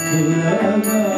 Sura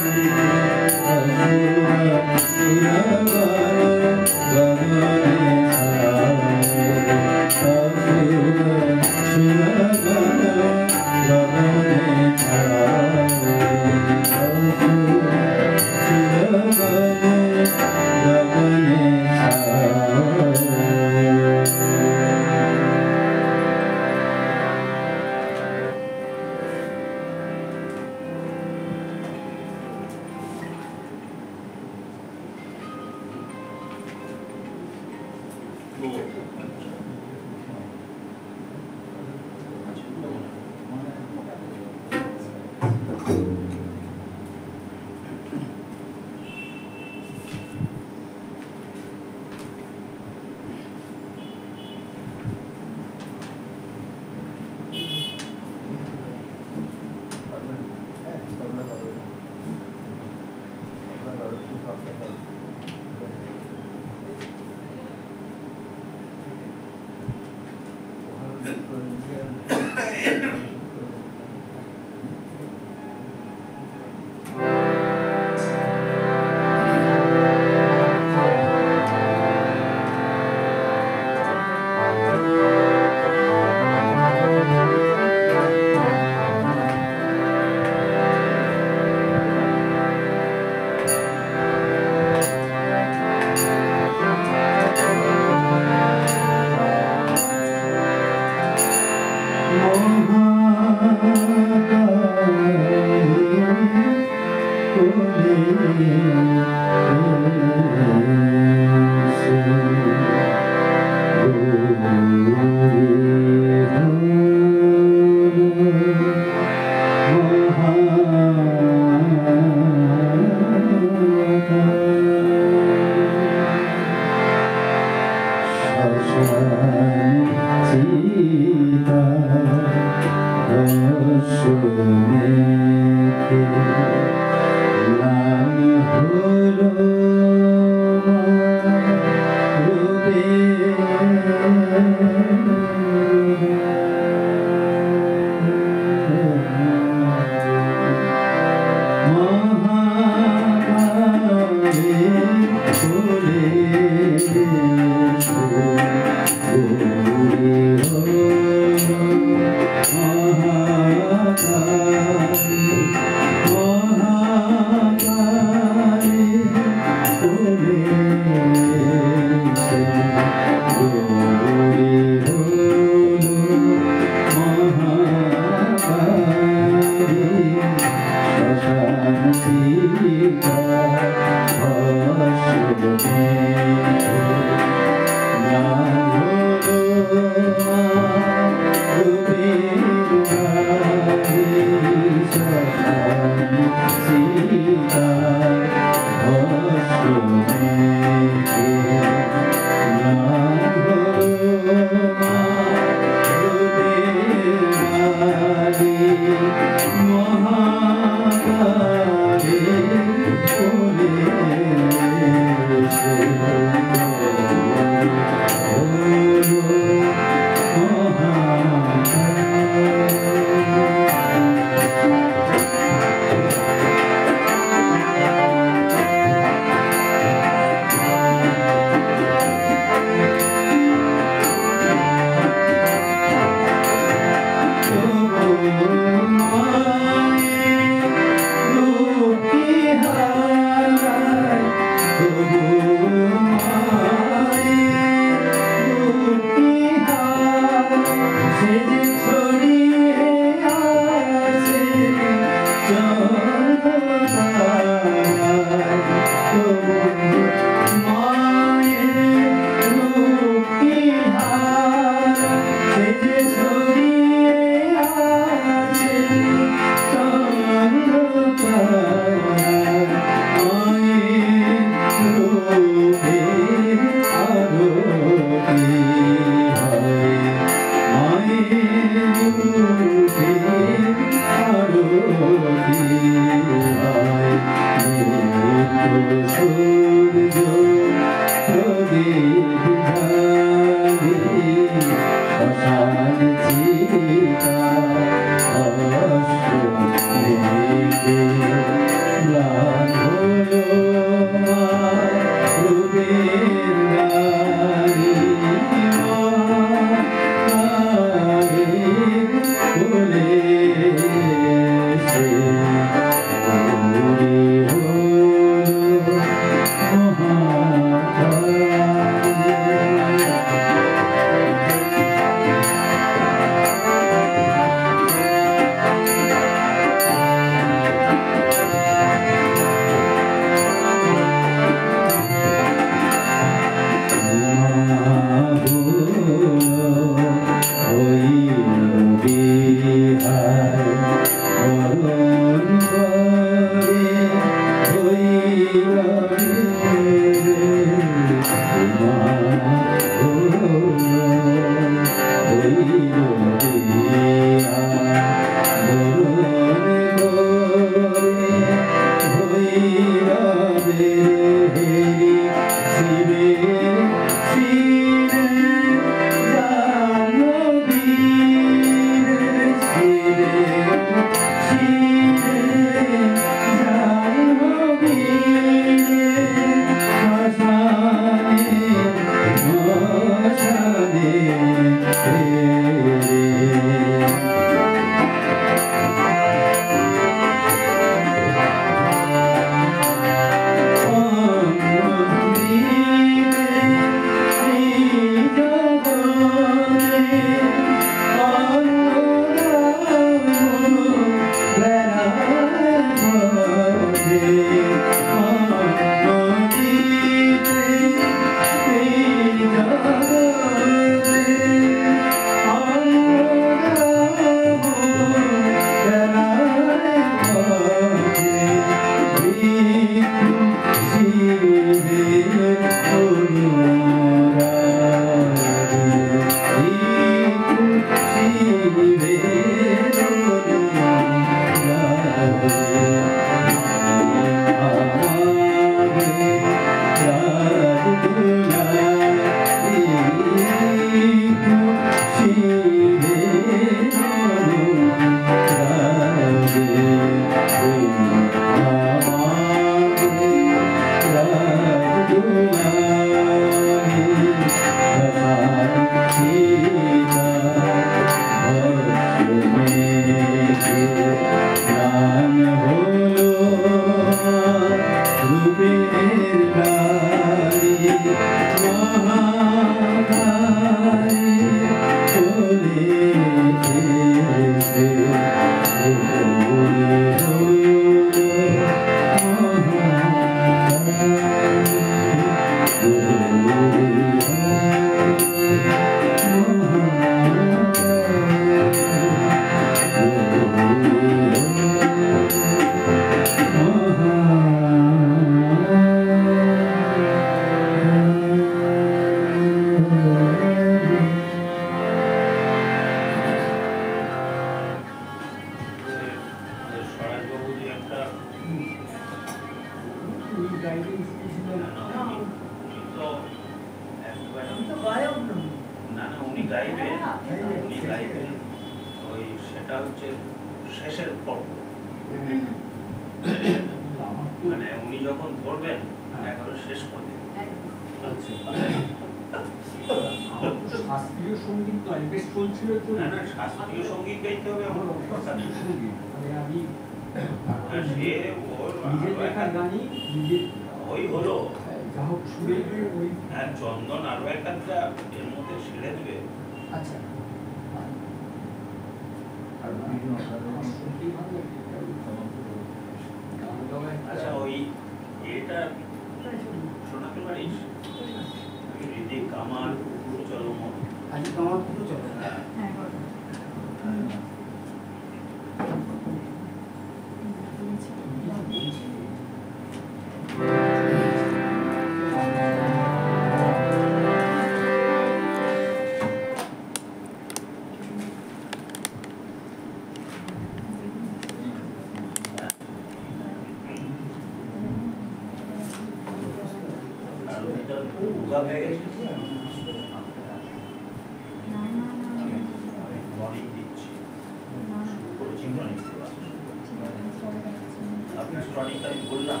tonic আমি বললাম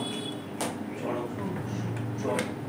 চড়ক চড়ক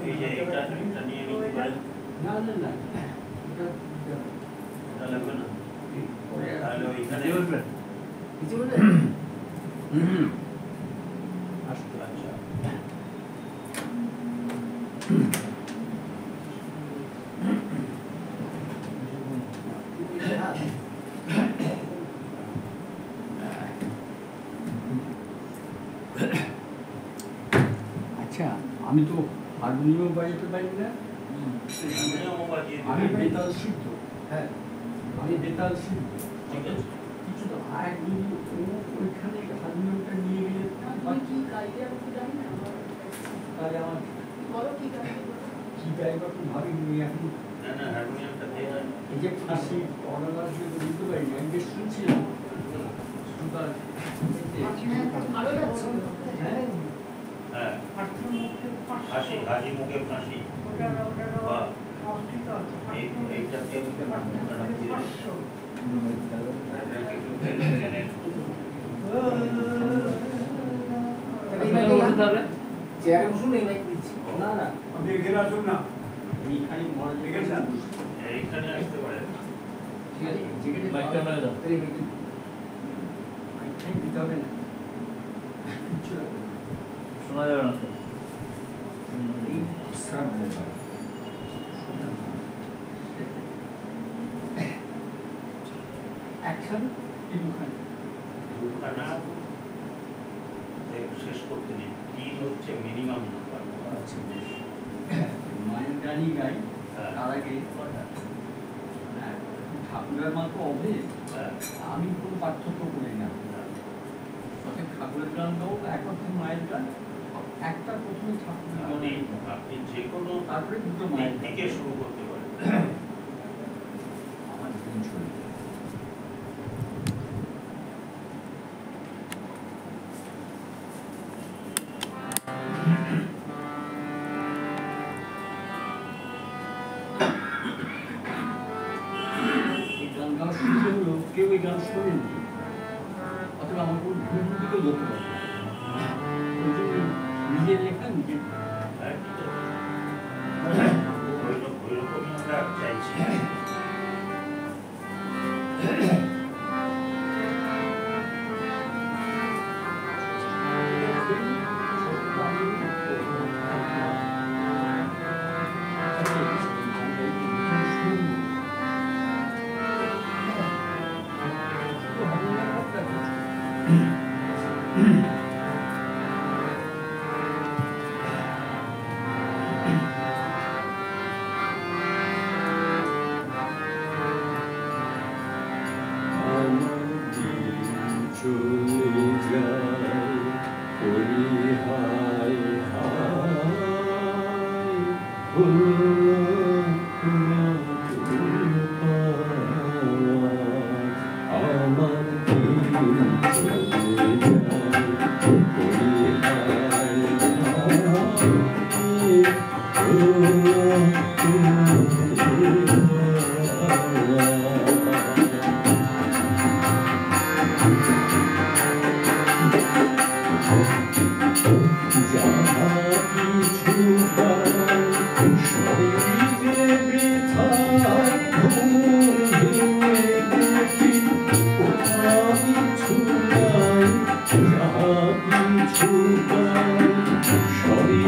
এই যে এটা নিয়ে নিতে পারেন। না না না এটা লাগবে না। তাহলে ওইখানে বলবেন কিছু বলে আচ্ছা আচ্ছা আমি তো হারমোনিয়াম বাজাতে পারি না, আমি বেতাল শিখতো। হ্যাঁ আমি বেতাল শিখতো। ঠিক আছে। কিছু তো একদিন ওইখানে হারমোনিয়ামটা নিয়ে গেলে কি গাইতে আমি তো জানি না তাহলে আমার বলো কি গাইতে কি গাইবা তো ভাবিনি এখন। না না হারমোনিয়ামটা দিয়ে দেন। এই যে ফাঁসি অনালার যদি বুঝতে পারি না, আমি বেশ শুনছিলাম সুতার ভালো লাগছে হ্যাঁ হ্যাঁ হাসি হাসি মুখে ফাঁসি বা এইটাকে আপনারা দিয়ে দেন। এটাকে একটু ফেলে দেন। চেয়ারে বসুন এই মাইক দিচ্ছি না না আপনি এখানে আসুন না। আমি খালি মনে দেখেছেন? এইখানে আসতে পারেন। ঠিক আছে যেখানে মাইকটা মেরে দাও এই মাইক মাইকটাই দিতে হবে না, কিচ্ছু লাগবে না। শোনা যাবে না তো। এই বিশ্রাম নেবে। অ্যাকশন তিনখানে দুখানা শেষ করতে দিন। তিন হচ্ছে মিনিমাম নাম্বার। মায়ের গানই গাই, হ্যাঁ। তার আগে ঠাকুরের মা তো অভেদ, হ্যাঁ। আমি কোনো পার্থক্য করি না। অর্থাৎ ঠাকুরের গান গাও, এক অর্থে মায়ের গান, একটা প্রথমে ঠাকুরের গান আপনি গাই। আপনি যে কোনো তারপরে দুটো দিক মায়ের গান। থেকে শুরু করতে পারেন। আমার দিন চলে যায়। এই গান গাওয়ার সুবিধা হলো কেউ এই গান শোনেনি, অথবা আমার কোনো ভুল দিকেও ধরতে পারবে না। ওই জন্য নিজের লেখা নিজের হ্যাঁ, ঠিক আছে। ওইরকমই আমরা চাইছি। চলে যায় ওরে হায় হায় আমার চলে যায় ওরে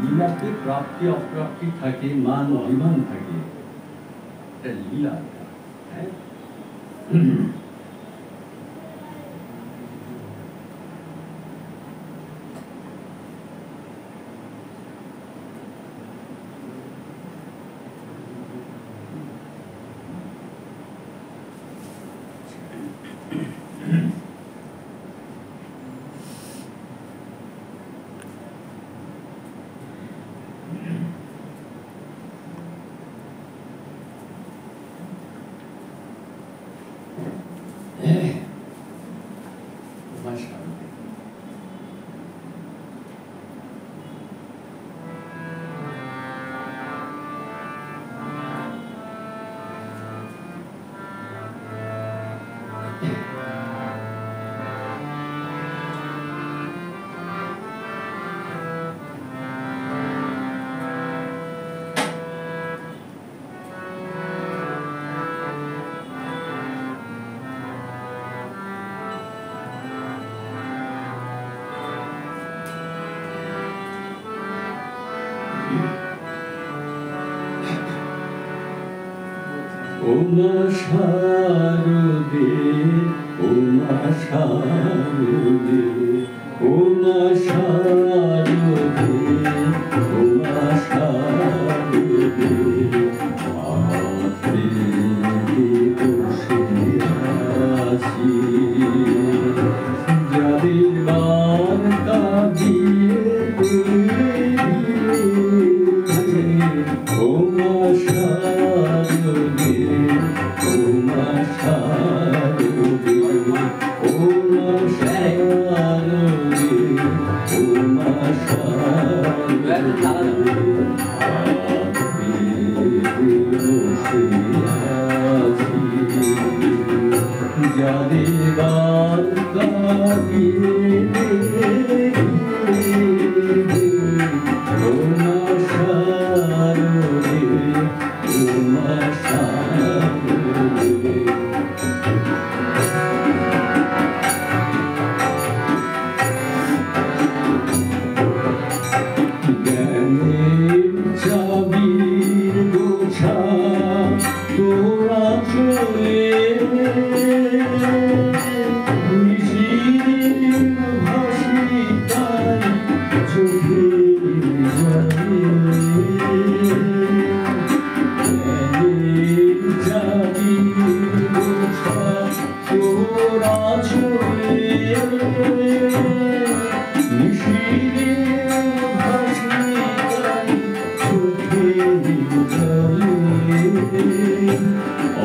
লীলাকে প্রাপ্তি অপ্রাপ্তি থাকে, মান অভিমান থাকে, এটা লীলা। হ্যাঁ, ওমা শারদে, ওমা শারদে, ওমা শারদে, ওমা শারদে, মাতৃ বসে আছি, যাদের বার্তা দিয়ে ওমা শারদে, ওমা শারদে, ওমা শারদে, ওমা শারদে, বসে আছি, যাদের বার্তা দিয়ে ওমা শারদে, ওমা শারদে। জ্ঞানের চাবির গোছা তোরা চলে ভাসি তাই চোখের তোরা চলে নিশিরে ভাসি তাই চোখের জলে,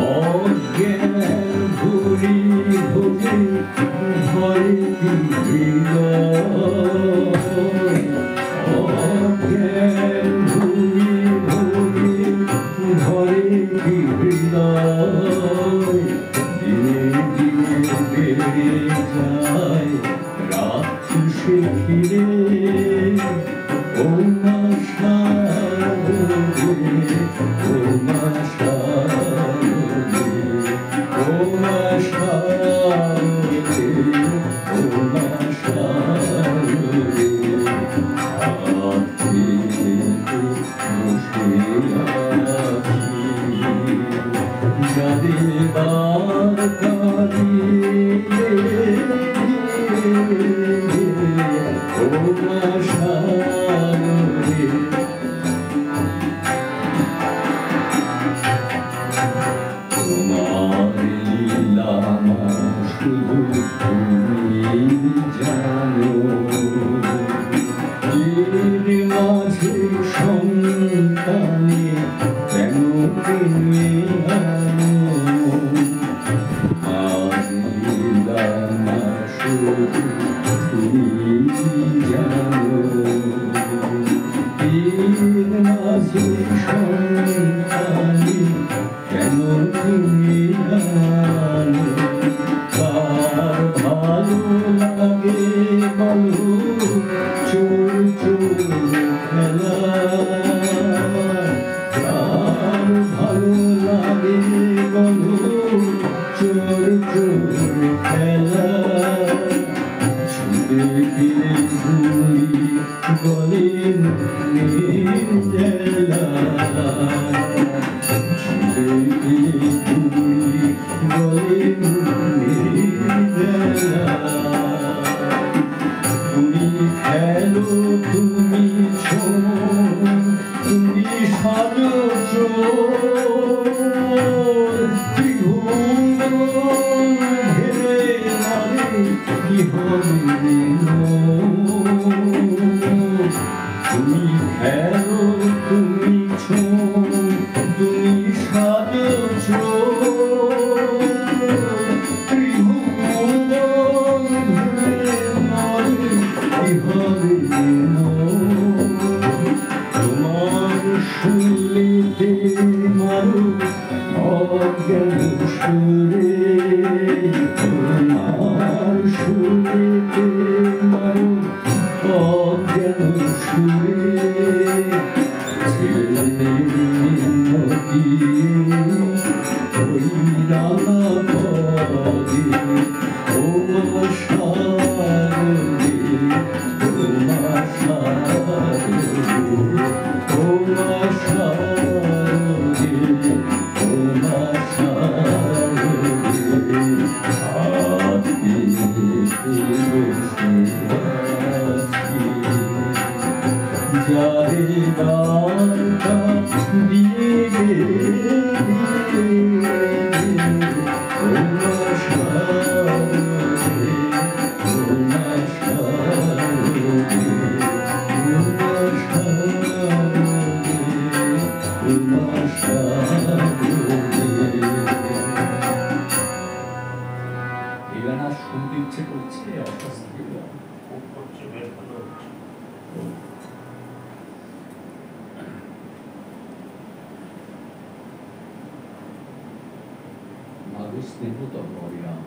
অজ্ঞান ঘুরি ঘুরি ভরে হৃদয়, অজ্ঞান ঘুরি ঘুরি ভরে হৃদয়, দিনে দিনে ছেড়ে যায় রাত্রি সে ফিরে ও মা শারদে ও মা শারদে ও মা শারদে ও মা শারদে আখিতে বসে আছি যাদের বারকারি ও মা শারদে তোমার লীলা মা শুধু তুমি জানো এর মাঝে সন্তানে কেন প্রেমে আনো আর লীলা মা শুধু তুমি জানো এর মাঝে সন্তানে কেন তুমি আনো কার ভালো লাগে বলো চোর চোর খেলা কার ভালো লাগে বলো চোর চোর খেলা ছুটে ফিরে ঘুরি গলেন নির্জলা ছুটে ফিরে ঘুরি গলেন নির্জলা তুমি খেলো তুমি ছো তুমি সাজো চোর ত্রিভুবন ঘেরে মারে কি হবে তুমি খেলো তুমি ছো তুমি সাজো চোর ত্রিভুবন ঘেরে মারে কি হবে তোমার শুনলিতে মারো অজ্ঞান সুরে তোমার শুনলিতে মারো অজ্ঞান সুরে ছেলেদের মিনতি ওই রাঙা পদে ও মা শারদে ও মা শারদে ও মা শারদে ও মা শারদে আখিতে বসে আছি যারে বার্তা দিয়ে গেলে ও মা শারদে ও মা শারদে ও মা শারদে ও মা শারদে। এই গান আর শুনতে ইচ্ছে করছে অস্বস্তি খুব করছে, বেশ ভালো হচ্ছে। মাগো স্নেহতম হরিরাম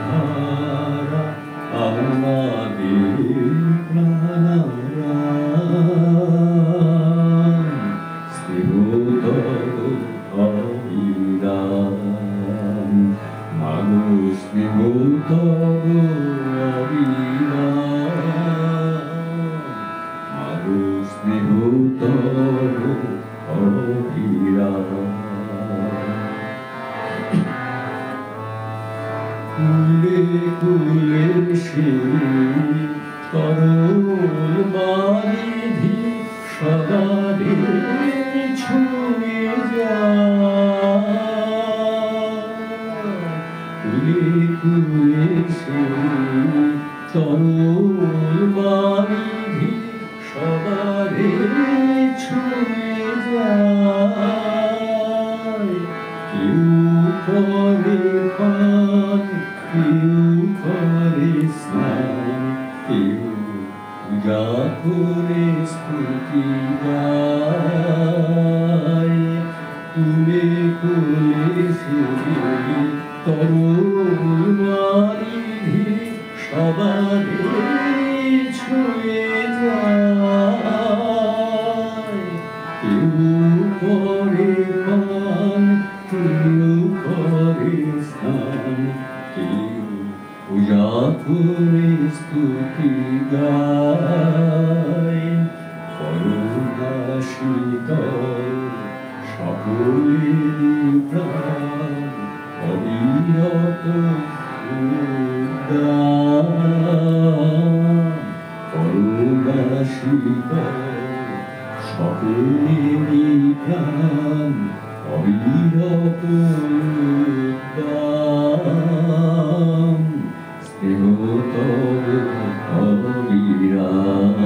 ধারা আমাদের প্রাণারাম স্নেহতর হরিরাম মাগো তব অবিরাম মাগো স্নেহ তব অবিরাম কুলে কুলে সেই তরল বারিধি সবারে ছুঁয়ে যায় কুলে কুলে সেই তরল বারিধি সবারে ছুঁয়ে যায় কেউ করে পান কেউ করে স্নান কেউ পূজা করে স্তুতি গায় কুলে কুলে সেই তরুণ বারিধি সবারে ছুঁয়ে যায় কেউ করে পান কেউ করে স্নান কেউ পূজা করে স্তুতি গায় করুণা শীতল সকলের প্রাণ অবিরত উদ্যান করুণা শীতল সকলের প্রাণ অবিরত উদ্যান স্নেহ তব অবিরাম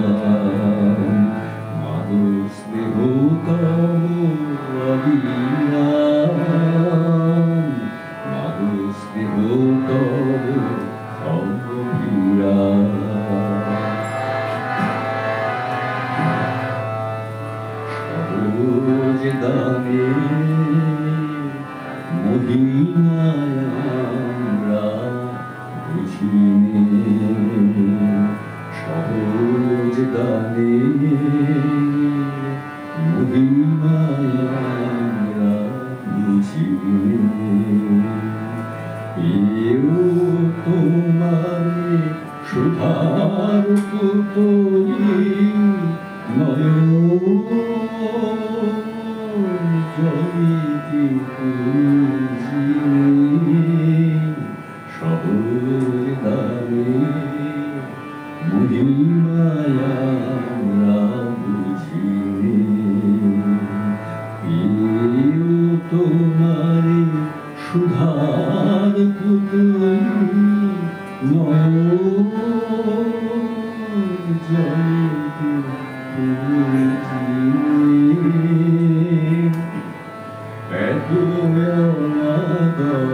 মাগো স্নেহ তব অবিরাম মাগো স্নেহ তব অবিরাম সরোজ দানে মহিমায় আমরা বুঝিনি সহজ দানে মহিমায় আমরা বুঝিনি এও তোমারে সুধার পুতলি নয়ন জলিতে পুজিনি সহজ দানে মহিমায় আমরা বুঝিনি এও তোমারে সুধার পুতলি নয়ন জলিতে এত অনাদর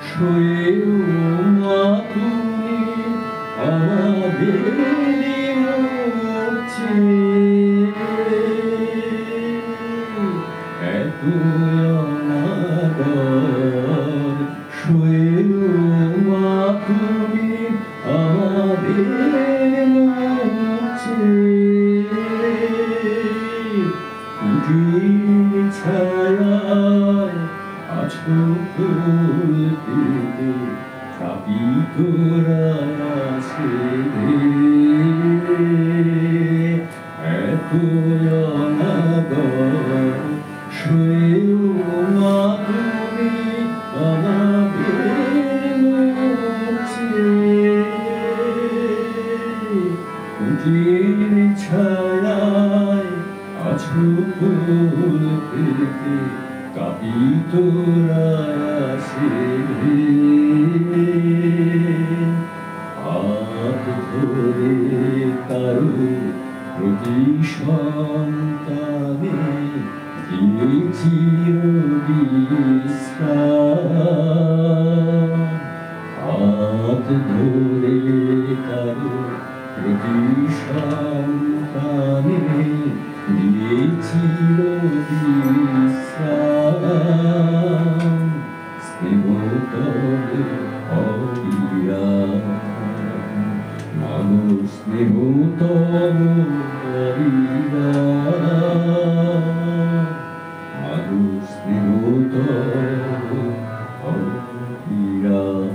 সয়েও মা তুমি আমাদের মরছে এত অনাদর সয়েও মা তুমি আমাদের মরছে কুটির ছায়ায় আছো ফুল পেতে চাপিত রায়াছে এত অনাদর সয়েও মা তুমি আমাদের মরছে কুটির ছায়ায় আছো ফুল পেতে কাপিত রায়াছে হাত ধরে কারো প্রতি সন্তানে দিয়েছিল বিশ্রাম হাত ধরে কারো প্রতি সন্তানে দিয়েছিল বিশ্রাম স্নেহ তব অবিরাম মাগো স্নেহ তব অবিরাম মাগো স্নেহ তব অবিরাম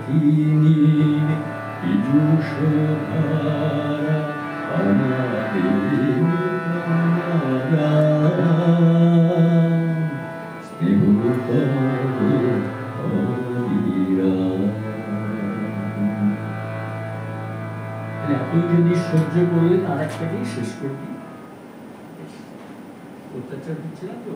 বাহিনীর পীযুষধারা আমাদের স্নেহ করে অবিরাম। এতই যদি সহ্য করলেন, আর একটাকেই শেষ করে দিই। অত্যাচার হচ্ছে না তো?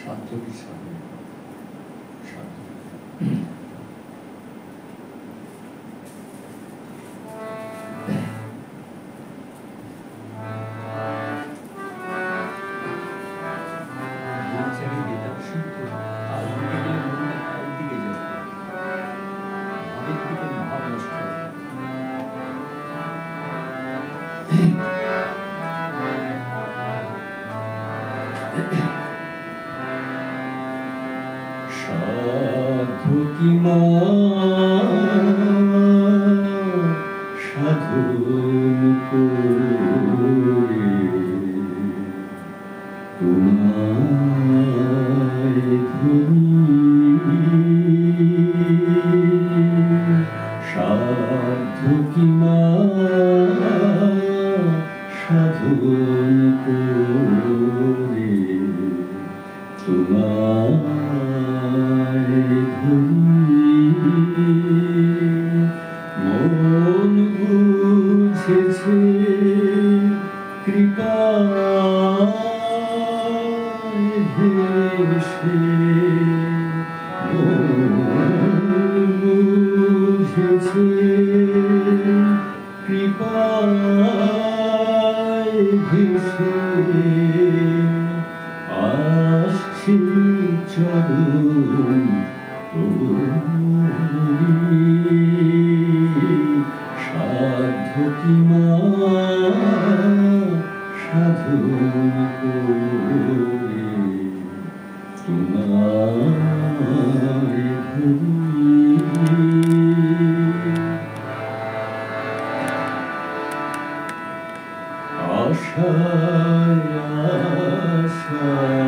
সাধ্যকে সাধন, সাধ্য সাধু কি মা সাধন করে তোমায় ধরি, সাধু কি মা সাধন করে তোমায় মন বুঝেছে কৃপায় ভেসে, মন বুঝেছে কৃপায় ভেসে আসছি চরণ সাধ্য কি মা সাধন করে তোমায় ধরি। আশায় আশায়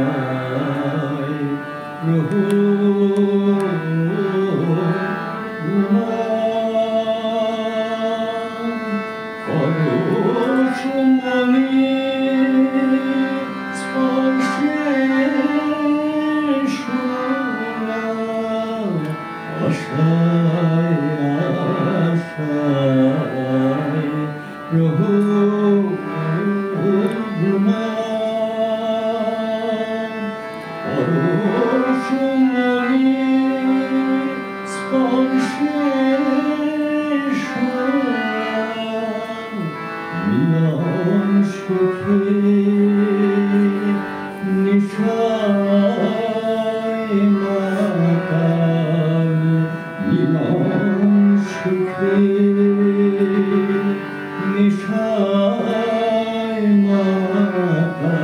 মিলন সুখে নিশায় মাতাল, মিলন সুখে নিশায় মাতাল,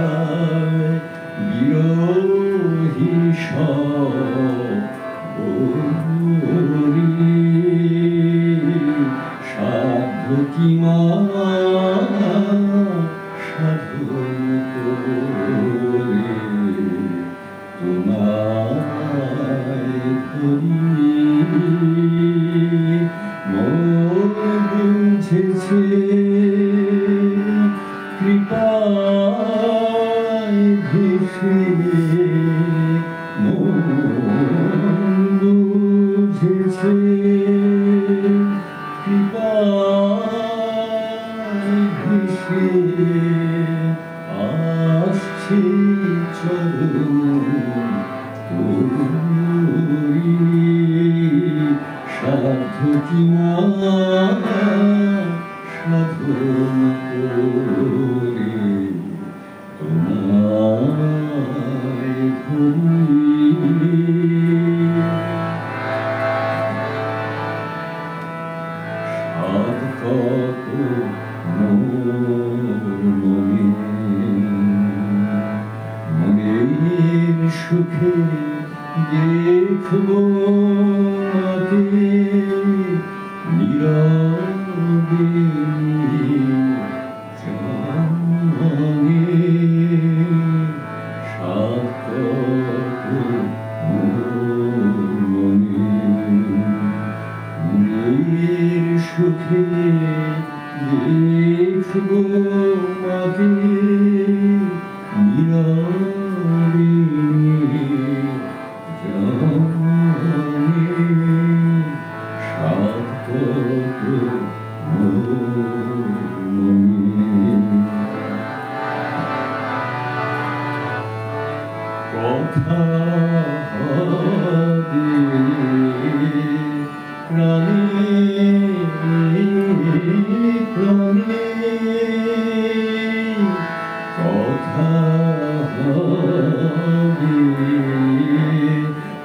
বিরোহী সবরি সাধ্য কি মা সাধন করে তোমায় ধরি, মন বুঝেছে কৃপায় ভেসে, মন বুঝেছে কৃপায় ভেসে আসছে চরণ তোরি, সাধ্য কি মা সাধন করে তোমায় ধরি। সাধ কত মনের সুখে দেখবো নীরবে জানে দেখবো মাকে বিরারিণী জানে সার্থক কথা হবে প্রাণী প্রাণী কথা হবে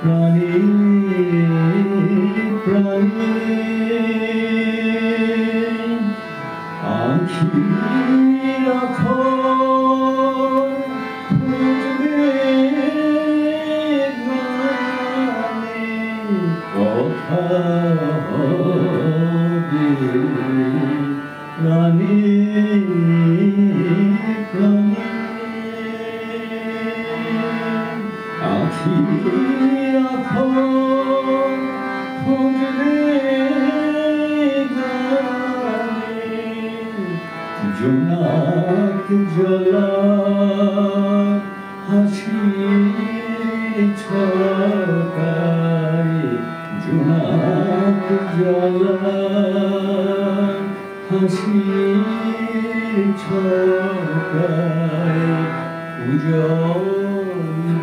প্রাণী প্রাণী আঁখি রাখো কথা হবে প্রাণী প্রাণী আঁখি রাখো খুঁজবে গানে জোনাক জ্বলা হাসি ছটায় জোনাক জ্বলা হাসি ছটায় উজ্জ্বল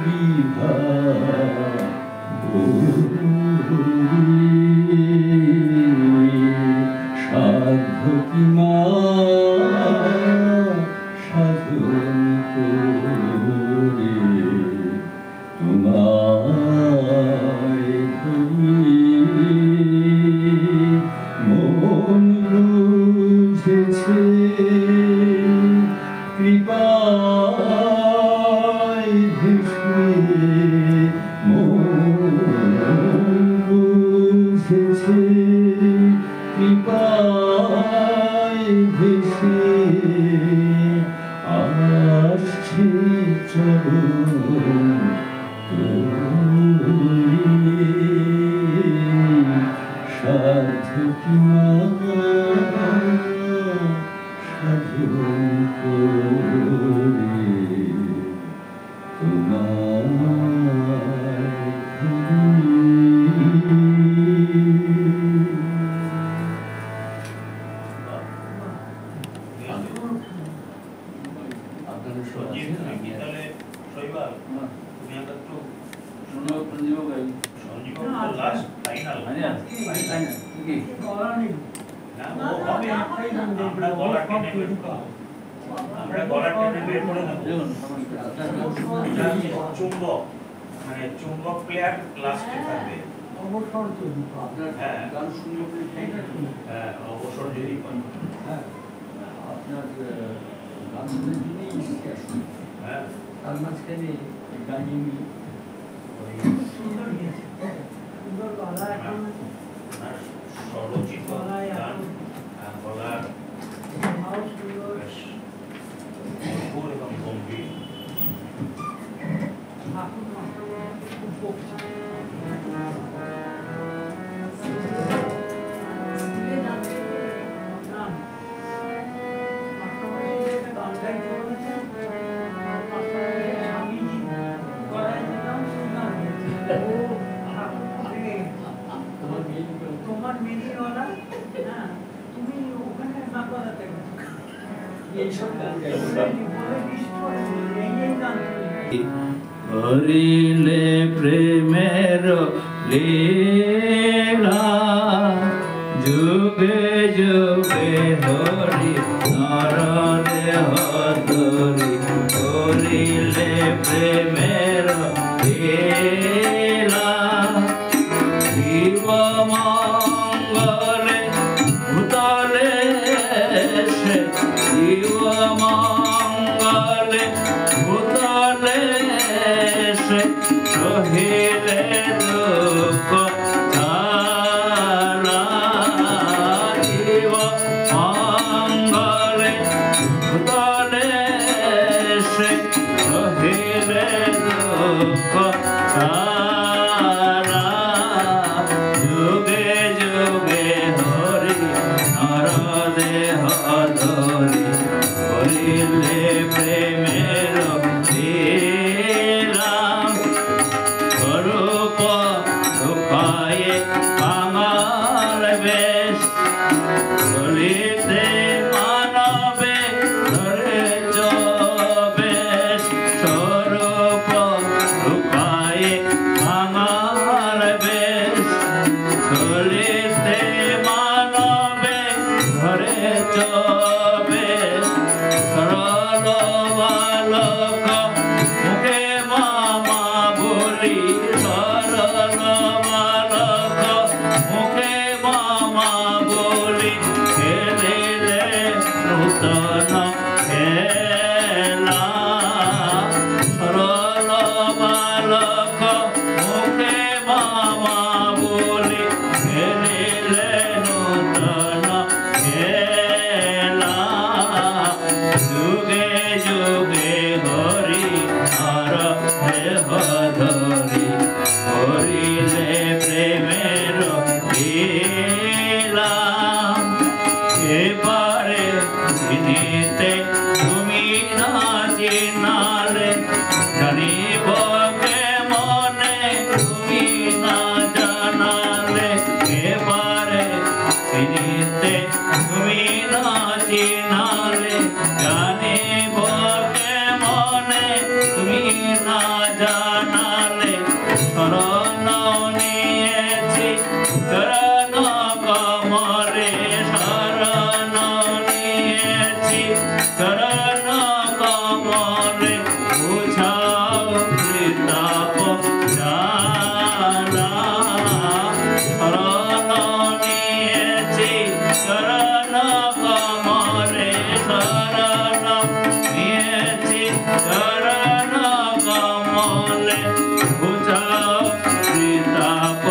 বিভা সাধ্য কি মা সাধন করে তোমায় ধরি মন বুঝেছে কৃপায় ভেসে মন বুঝেছে কৃপায় ভেসে আসছে চরণ সাধু কি মা সাধন করে আপনাদের সব আছে না? তাহলে শৈবাল তুমি একটা একটু সঞ্জীব ভাই সঞ্জীব লাস্ট ফাইনাল মানে তাই না কি না ও হবে আমরা গলা টেনে বের করব আমরা গলা টেনে বের করে দেব দেখুন চুম্বক মানে চুম্বক প্লেয়ার লাস্টে থাকবে আপনার হ্যাঁ। গান শুনলে আপনি হ্যাঁ অবসর যদি পান হ্যাঁ আপনার গান শুনে দিনেই এসে আসুন হ্যাঁ তার মাঝখানে গাইনি ওই আর স্বরচিত গান গলার বেশ মধুর এবং গম্ভীর তোমার মেদিনওয়ালা হ্যাঁ তুমি ওখানে না করাতে এইসব গান গাই হরিলে প্রেমের লীলা যুগে যুগে হরি নর দেহ ধরি হরিলে প্রেমের লীলা শিব মঙ্গলে ভূতলে শিব মঙ্গলে ভূতলে রহিলে দুঃখ ঝালা শিব মঙ্গলে ভূতলে রহিলে দুঃখ ঝালা যুগে যুগে হরি নর দেহ ধরি করিলে প্রেমের লীলা স্বরূপ লুকায়ে কাঙাল বেশ চলিতে মানবে ধরে বেশ স্বরূপ লুকায়ে কাঙাল বেশ চলিতে মানবে ধরে বেশ সরল বালক মুখে মামা বলি সরল বালক মুখে মামা বলি খেলিলে নূতন খেলা সরল বালক মুখে মামা বলি খেলিলে নূতন খেলা যুগে যুগে হরি হর দেহ ধরি হরিলে প্রেমের লীলা এবারে চিনিতে তুমি না চিনালে জানিব কেমনে তুমি না জানালে এবারে চিনিতে তুমি না চিনালে জানিব কেমনে তুমি না জানালে শরণ নিয়েছি চরণ কমলে শরণ নিয়েছি চরণ কমলে বুঝাও কৃতাপ জানা শরণ নিয়েছি চরণ কমলে শরণ নিয়েছি চরণ কমলে বুঝাও কৃতাপ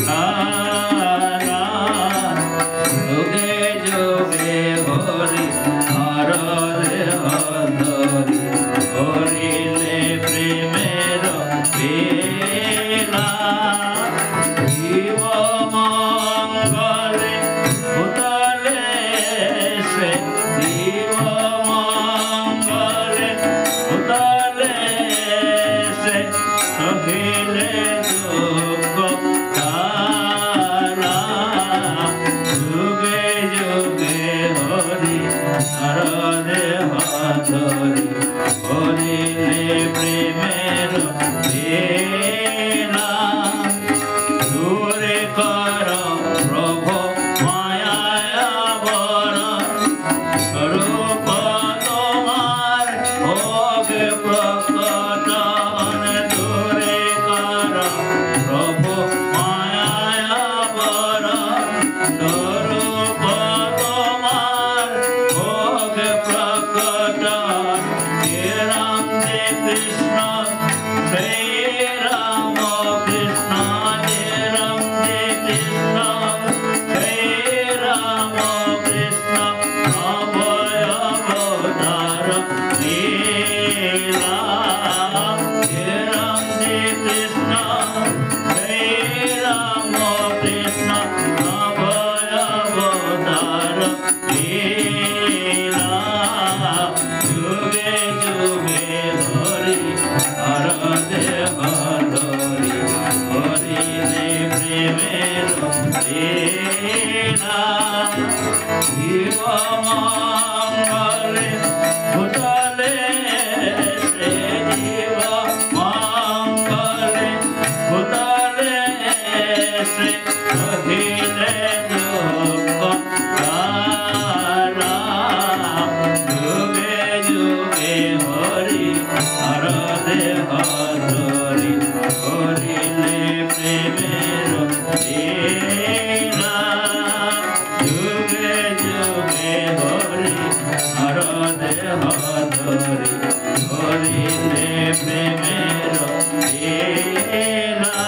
জানা যুগে যুগে হরি হর দেহ ধরি হরিলে প্রেমের লীলা জীব মঙ্গলে ভূতলে সে জীব মঙ্গলে ভূতলে সে সহিলে দুঃখ তারা যুগে যুগে হরি হর দেহ ধরি হরিলে প্রেমের লীলা দূরে কর প্রভু মায়া বরণ স্বরূপ তোমার ভোগ প্রকটন দূরে কর প্রভু মায়া বরণ স্বরূপ তোমার ভোগ প্রকটন হে রাম দে কৃষ্ণ শ্রী রাম কৃষ্ণ হে রাম দে কৃষ্ণ শ্রী রাম কৃষ্ণ অভয় অবতার লীলা হে রাম দে কৃষ্ণ শ্রী রাম কৃষ্ণ অভয় অবতার লীলা যুগে যুগে হরি হর দেহ ধরি হরিলে প্রেমের লীলা জীব মঙ্গলে ভূতলে সে জীব মঙ্গলে ভূতলে সে সহিলে দুঃখ তারা যুগে যুগে হরি হর দেহ ধরি হরিলে প্রেমের লীলা যুগে যুগে হরি হর দেহ ধরি হরিলে প্রেমের লীলা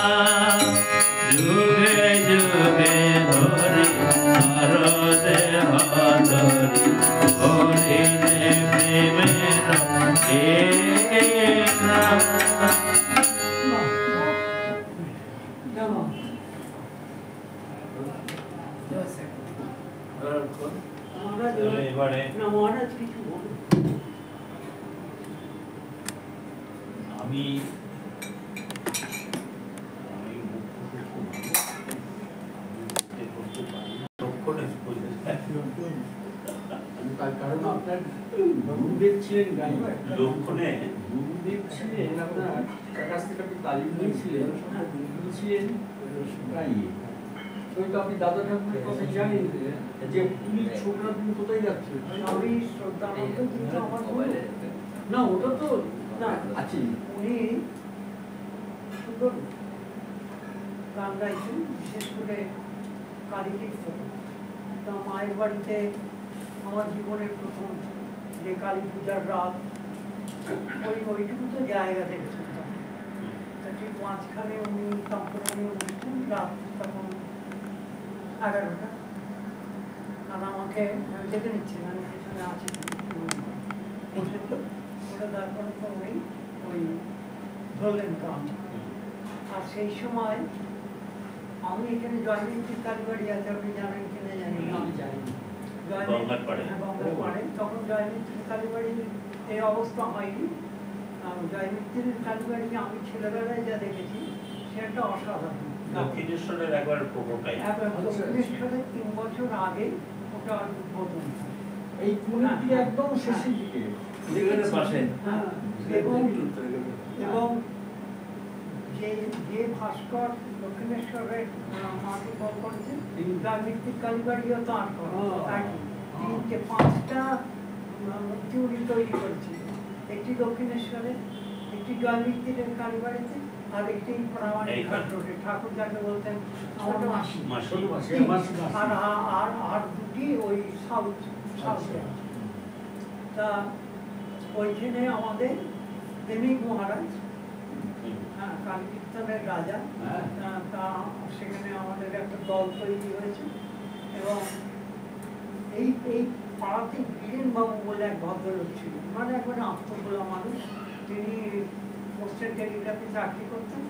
যুগে যুগে হরি হর দেহ ধরি হরিলে প্রেমের লীলা এবারে মহারাজ কিছু বলুন। আমি করতে পারি না। লক্ষণে তার কারণ আপনার গুরুদেব ছিলেন গাইবার, লক্ষণে গুরুদেব ছিলেন আপনার কাছ থেকে আপনি তালিম নিয়েছিলেন, তিনি ছিলেন গাইয়ে। তো আপনি দাদা ঠাকুরের কথা জানেন যে তুমি ছোটরা তুমি কোথায় যাচ্ছ? আমি শ্রদ্ধানন্দ কিন্তু আমার গুরু। না ওটা তো না আছে, উনি সুন্দর গান গাইছেন, বিশেষ করে কালী কীর্তন। তা মায়ের বাড়িতে আমার জীবনের প্রথম যে কালী পূজার রাত, ওইটুকু তো জায়গা থেকে শুনতাম। তা ঠিক মাঝখানে উনি সম্পূর্ণ অনুষ্ঠান রাত তখন 11টা, আর আমাকে দেখে নিচ্ছেন আমি পেছনে আছি, ওটা তারপরে তো উনি ওই ধরলেন গান। আর সেই সময় আমি এখানে জয়মিত্রির কালীবাড়ি আছে, আপনি জানেন কিনা জানি না, আমি জানি না। গঙ্গার পাড়ে। গঙ্গার পাড়ে তখন জয়মিত্রির কালীবাড়ির এই অবস্থা হয়নি। জয়মিত্রির কালীবাড়ি আমি ছেলেবেলায় যা দেখেছি সেটা অসাধারণ। দক্ষিণেশ্বরের একবার প্রোটোটাইপ। দক্ষিণেশ্বরের 3 বছর আগে ওটা উদ্বোধন হয়। এই পুরীটি একদম শেষের দিকে যেখানে পাশে হ্যাঁ, এবং যে যে ভাস্কর দক্ষিণেশ্বরের মাটি বল করেছে জয়মিত্রির কালীবাড়িও তাঁর করা। তিনটে 5টা মূর্তি উনি তৈরি করেছিল, একটি দক্ষিণেশ্বরে, একটি জয়মিত্রির কালীবাড়িতে, আর একটি প্রামাণিক ঘাট রোডে ঠাকুর যাকে বলতেন আমার মাসি। আর দুটি ওই সাউথে। তা ওইখানে আমাদের প্রেমিক মহারাজ, হ্যাঁ, কালী কীর্তনের রাজা, তা সেখানে আমাদের একটা দল তৈরি হয়েছে। এবং এই পাড়াতে বীরেনবাবু বলে এক ভদ্রলোক ছিলেন, মানে একবারে আত্মবোলা মানুষ। তিনি পোস্টের টেলিগ্রাফে চাকরি করতেন,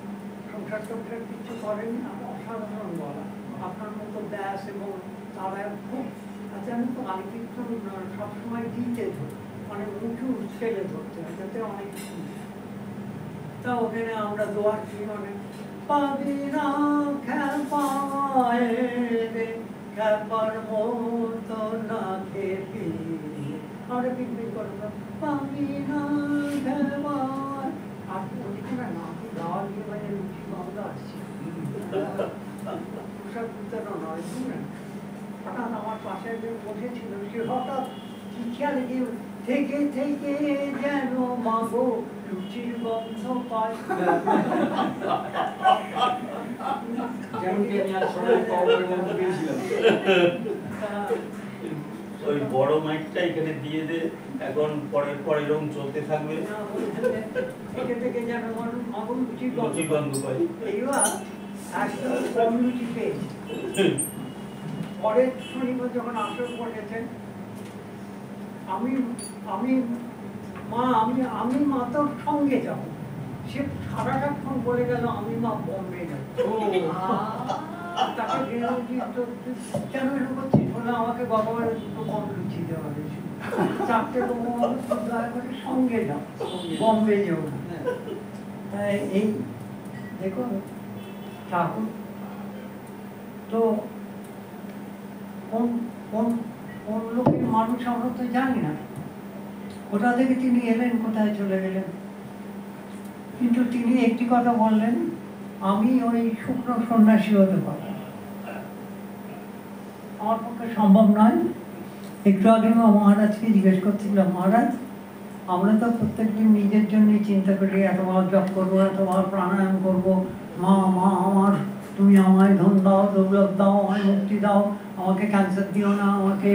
সংসার টংসার কিছু করেনি। অসাধারণ বলা, আপনার মতো ব্যাস, এবং তারা খুব জানেন তো কালী কীর্তন সবসময় দিতে মানে মুখে ছেড়ে ধরতে হয়, যাতে অনেক কিছু। তা ওখানে আমরা দোয়ার কি মানে পাবি না খেপায় রে খেপার মতো না খেপি, আমরা পিকনিক করতাম পাবি না খেপায়। আর ওদিকে না নাকি গাওয়ার গিয়ে মানে রুচি গন্ধ আসছে, ওসব ভিতরে নয়, শুনেন। হঠাৎ আমার পাশে যে বসেছিল সে হঠাৎ কি খেয়ালে গিয়ে থেকে থেকে যেন মাগো লুচির গন্ধ পায়। ওই বড় মাইকটা এখানে দিয়ে দে, এখন পরের এরকম চলতে থাকবে। থেকে থেকে যেন মাগো লুচির গন্ধ পাই। এইবার একদম কম লুচি পেয়েছি। পরের শনিবার যখন আসর পড়েছেন, আমি আমি মা আমি আমি মা তোর সঙ্গে যাবো। সে সারাটাক্ষণ বলে গেল আমি মা বম্বে যাবো। তাকে কেন এরকম করছিস বলে আমাকে বাবা দুটো কম লুচি দেওয়া হয়েছিল, 4টে দয়া করে সঙ্গে যাও, বম্বে যাও। তাই এই দেখুন ঠাকুর তো কোন কোন কোন লোকের মানুষ আমরা তো জানি না। কোথা থেকে তিনি এলেন, কোথায় চলে গেলেন, কিন্তু তিনি একটি কথা বললেন, আমি ওই শুকনো সন্ন্যাসী হতে পারব। আমার পক্ষে সম্ভব নয়। একটু আগে মহারাজকে জিজ্ঞেস করছিলাম, মহারাজ আমরা তো প্রত্যেকদিন নিজের জন্যই চিন্তা করি, এতবার জপ করবো, এতবার প্রাণায়াম করবো, মা মা আমার তুমি আমায় ধন দাও, দৌলত দাও, আমায় মুক্তি দাও, আমাকে ক্যান্সার দিও না, আমাকে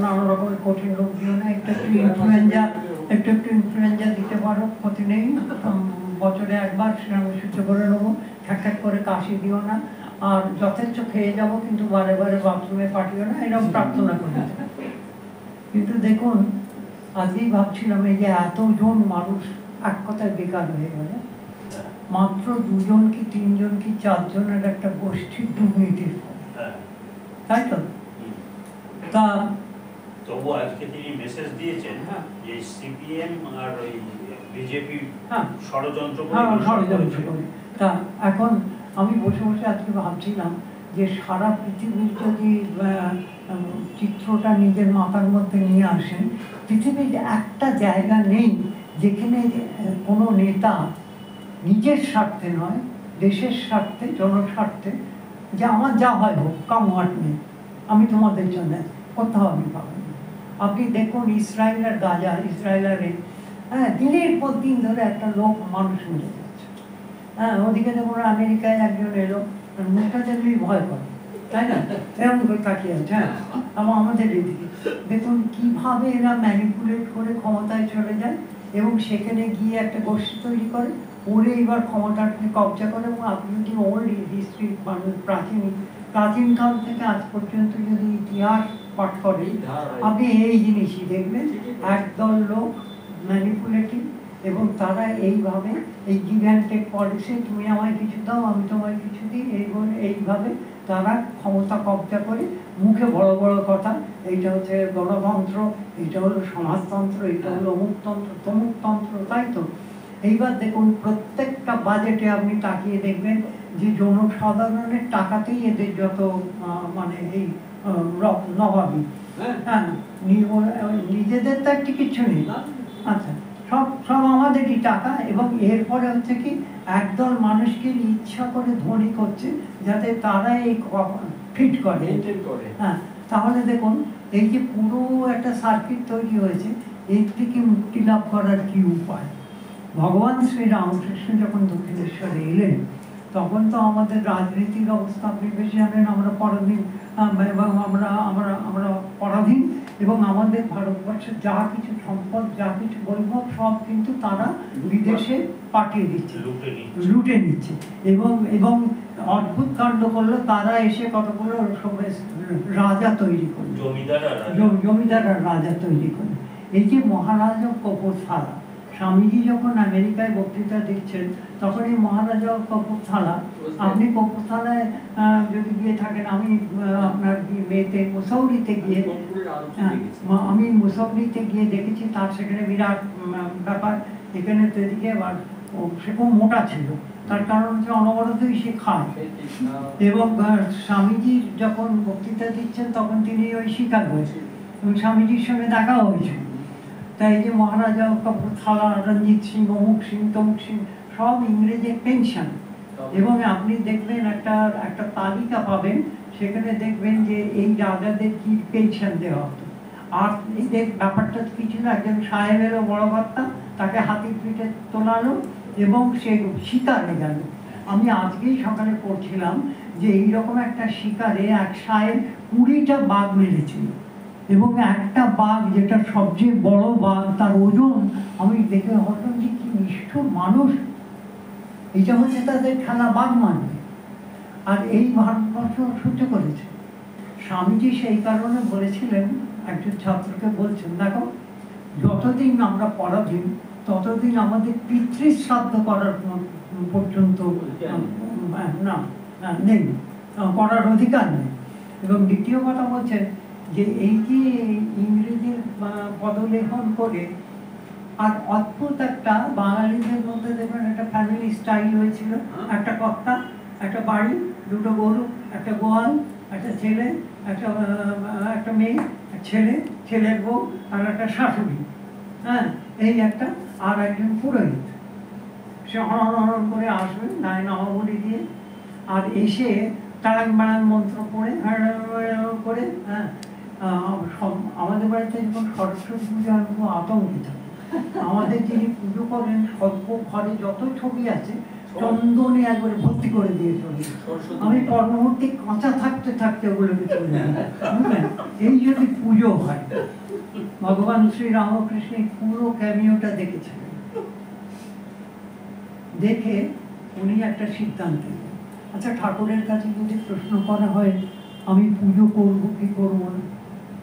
নানা রকমের কঠিন রোগ দিও না, একটু ইনফ্লুয়েঞ্জা দিতে পারো, ক্ষতি নেই, বছরে একবার সেটা আমি সহ্য করে নেবো, ঠ্যাক করে কাশি দিও না, আর যথেষ্ট খেয়ে যাবো কিন্তু বারে বারে বাথরুমে পাঠিও না, এরকম প্রার্থনা করি। কিন্তু দেখুন আজকেই ভাবছিলাম এই যে এতজন মানুষ এক কথায় বেকার হয়ে গেল, মাত্র 2জন কি 3জন কি 4জনের একটা গোষ্ঠীর দুর্নীতির, তাই তো? তা তবু আজকে তিনি মেসেজ দিয়েছেন হ্যাঁ। যে সিপিএম আর ওই বিজেপি হ্যাঁ। ষড়যন্ত্র করে হ্যাঁ, দূষণ ষড়যন্ত্র করেছে। করে। তা এখন আমি বসে বসে আজকে ভাবছিলাম যে সারা পৃথিবীর যদি চিত্রটা নিজের মাথার মধ্যে নিয়ে আসেন, পৃথিবীর একটা জায়গা নেই যেখানে কোনো নেতা নিজের স্বার্থে নয়, দেশের স্বার্থে, জনস্বার্থে, যে আমার যা হয় হোক, কাম হোয়াট নেই, আমি তোমাদের জন্য কোথাও আমি পাবেন। আপনি দেখুন ইসরায়েল আর গাজা, ইসরায়েল আর হ্যাঁ, দিনের পর দিন ধরে একটা লোক মানুষ মেরে যাচ্ছে। হ্যাঁ, ওদিকে দেখুন আমেরিকায় একজন এলো, মুখটা দেখলেই ভয় করে, তাই না? এরকম করে তাকিয়ে আছে। হ্যাঁ, এবং আমাদের এদিকে দেখুন কিভাবে এরা ম্যানিপুলেট করে ক্ষমতায় চলে যায় এবং সেখানে গিয়ে একটা গোষ্ঠী তৈরি করে, ওরে এবার ক্ষমতাটাকে কবজা করে। এবং আপনি যদি ওল্ড হিস্ট্রি মানে প্রাচীনকাল থেকে আজ পর্যন্ত যদি ইতিহাস পাঠ করেন, আপনি এই জিনিসই দেখবেন, একদল লোক ম্যানিপুলেটিভ এবং তারা এইভাবে এই গিভ অ্যান্ড টেক পলিসি, তুমি আমায় কিছু দাও আমি তোমায় কিছু দিই, এইভাবে তারা ক্ষমতা কবজা করে মুখে বড় বড় কথা, এইটা হচ্ছে গণতন্ত্র, এইটা হলো সমাজতন্ত্র, এইটা হলো অমুকতন্ত্র তমুকতন্ত্র, তাই তো? এইবার দেখুন প্রত্যেকটা বাজেটে আপনি তাকিয়ে দেখবেন যে জনসাধারণের টাকাতেই এদের যত মানে এই নবাবী, হ্যাঁ, নিজেদের তো একটি কিছু নেই। আচ্ছা, সব আমাদেরই টাকা। এবং এরপরে হচ্ছে কি একদল মানুষকে ইচ্ছা করে ধনী করছে যাতে তারা এই ফিট করে। হ্যাঁ, তাহলে দেখুন এই যে পুরো একটা সার্কিট তৈরি হয়েছে, এর থেকে মুক্তি লাভ করার কি উপায়? ভগবান শ্রী রামকৃষ্ণ যখন দক্ষিণেশ্বরে এলেন তখন তো আমাদের রাজনীতির অবস্থা আপনি বেশি জানেন, আমরা পরাধীন, এবং আমরা পরাধীন, এবং আমাদের ভারতবর্ষের যা কিছু সম্পদ, যা কিছু বৈভব সব কিন্তু তারা বিদেশে পাঠিয়ে দিচ্ছে, লুটে নিচ্ছে। এবং অদ্ভুত কাণ্ড করলো, তারা এসে কতগুলো রাজা তৈরি করলো, জমিদার আর রাজা তৈরি করলো। এই যে মহারাজা কপুরথালা, স্বামীজি যখন আমেরিকায় বক্তৃতা দিচ্ছেন তখন এই মহারাজা কপুরথালা, আপনি কপুরথালায় যদি গিয়ে থাকেন, আমি আপনার মেয়েতে মুসৌরিতে গিয়ে, আমি মুসৌরিতে গিয়ে দেখেছি, তার সেখানে বিরাট ব্যাপার। এখানে তো এদিকে আবার সে খুব মোটা ছিল, তার কারণ হচ্ছে অনবরতই সে খায়। এবং স্বামীজি যখন বক্তৃতা দিচ্ছেন তখন তিনি ওই শিকাগোয়, এবং স্বামীজির সঙ্গে দেখা হয়েছিল। তাই যে মহারাজা কপুরথালা, রঞ্জিত সিং, অমুক সিং, তমুক সিং, সব ইংরেজের পেনশন। এবং আপনি দেখবেন একটা তালিকা পাবেন, সেখানে দেখবেন যে এই রাজাদের কি পেনশন দেওয়া হতো। আর এই ব্যাপারটা কিছু না, একজন সাহেবেরও বড় ভাত্তা, তাকে হাতির পিঠে তোলালো এবং সে শিকারে গেল। আমি আজকেই সকালে পড়ছিলাম যে এইরকম একটা শিকারে এক সাহেব 20টা বাঘ মেরেছিল, এবং একটা বাঘ যেটা সবচেয়ে বড় বাঘ, তার ওজন আমি দেখে হতাম যে কি নিষ্ঠুর মানুষ, এটা হচ্ছে তাদের খেলা, বাঘ মারবে। আর এই ভারতবর্ষ সহ্য করেছে। স্বামীজি সেই কারণে বলেছিলেন, একজন ছাত্রকে বলছেন, দেখো যতদিন আমরা পরাধীন ততদিন আমাদের পিতৃশ্রাদ্ধ করার পর্যন্ত নেই, করার অধিকার নেই। এবং দ্বিতীয় কথা বলছেন যে এই যে ইংরেজির পদলেখন করে, আর অদ্ভুত একটা বাঙালিদের মধ্যে দেখবেন একটা ফ্যামিলি স্টাইল হয়েছিল, একটা কর্তা, একটা বাড়ি, দুটো গরু, একটা গোয়াল, একটা ছেলে, একটা মেয়ে, ছেলে, ছেলের বউ, আর একটা শাশুড়ি, হ্যাঁ, এই একটা, আর একজন পুরোহিত। সে হরণ করে আসবে নামাবলি দিয়ে, আর এসে তারাং বাড়াং মন্ত্র পড়ে করে, হ্যাঁ। আমাদের বাড়িতে যখন সরস্বতী পুজো আমি খুব আতঙ্কিত। আমাদের যিনি পুজো করেন সর্ব ঘরে যত ছবি আছে চন্দনে একবারে ভর্তি করে দিয়ে চলে, আমি পরবর্তী কাঁচা থাকতে থাকতে ওগুলোকে চলে যাই, বুঝলেন? এই যদি পুজো হয়, ভগবান শ্রী রামকৃষ্ণ পুরো ক্যামিওটা দেখেছিলেন, দেখে উনি একটা সিদ্ধান্ত নেন। আচ্ছা, ঠাকুরের কাছে যদি প্রশ্ন করা হয় আমি পুজো করবো কি করবো না,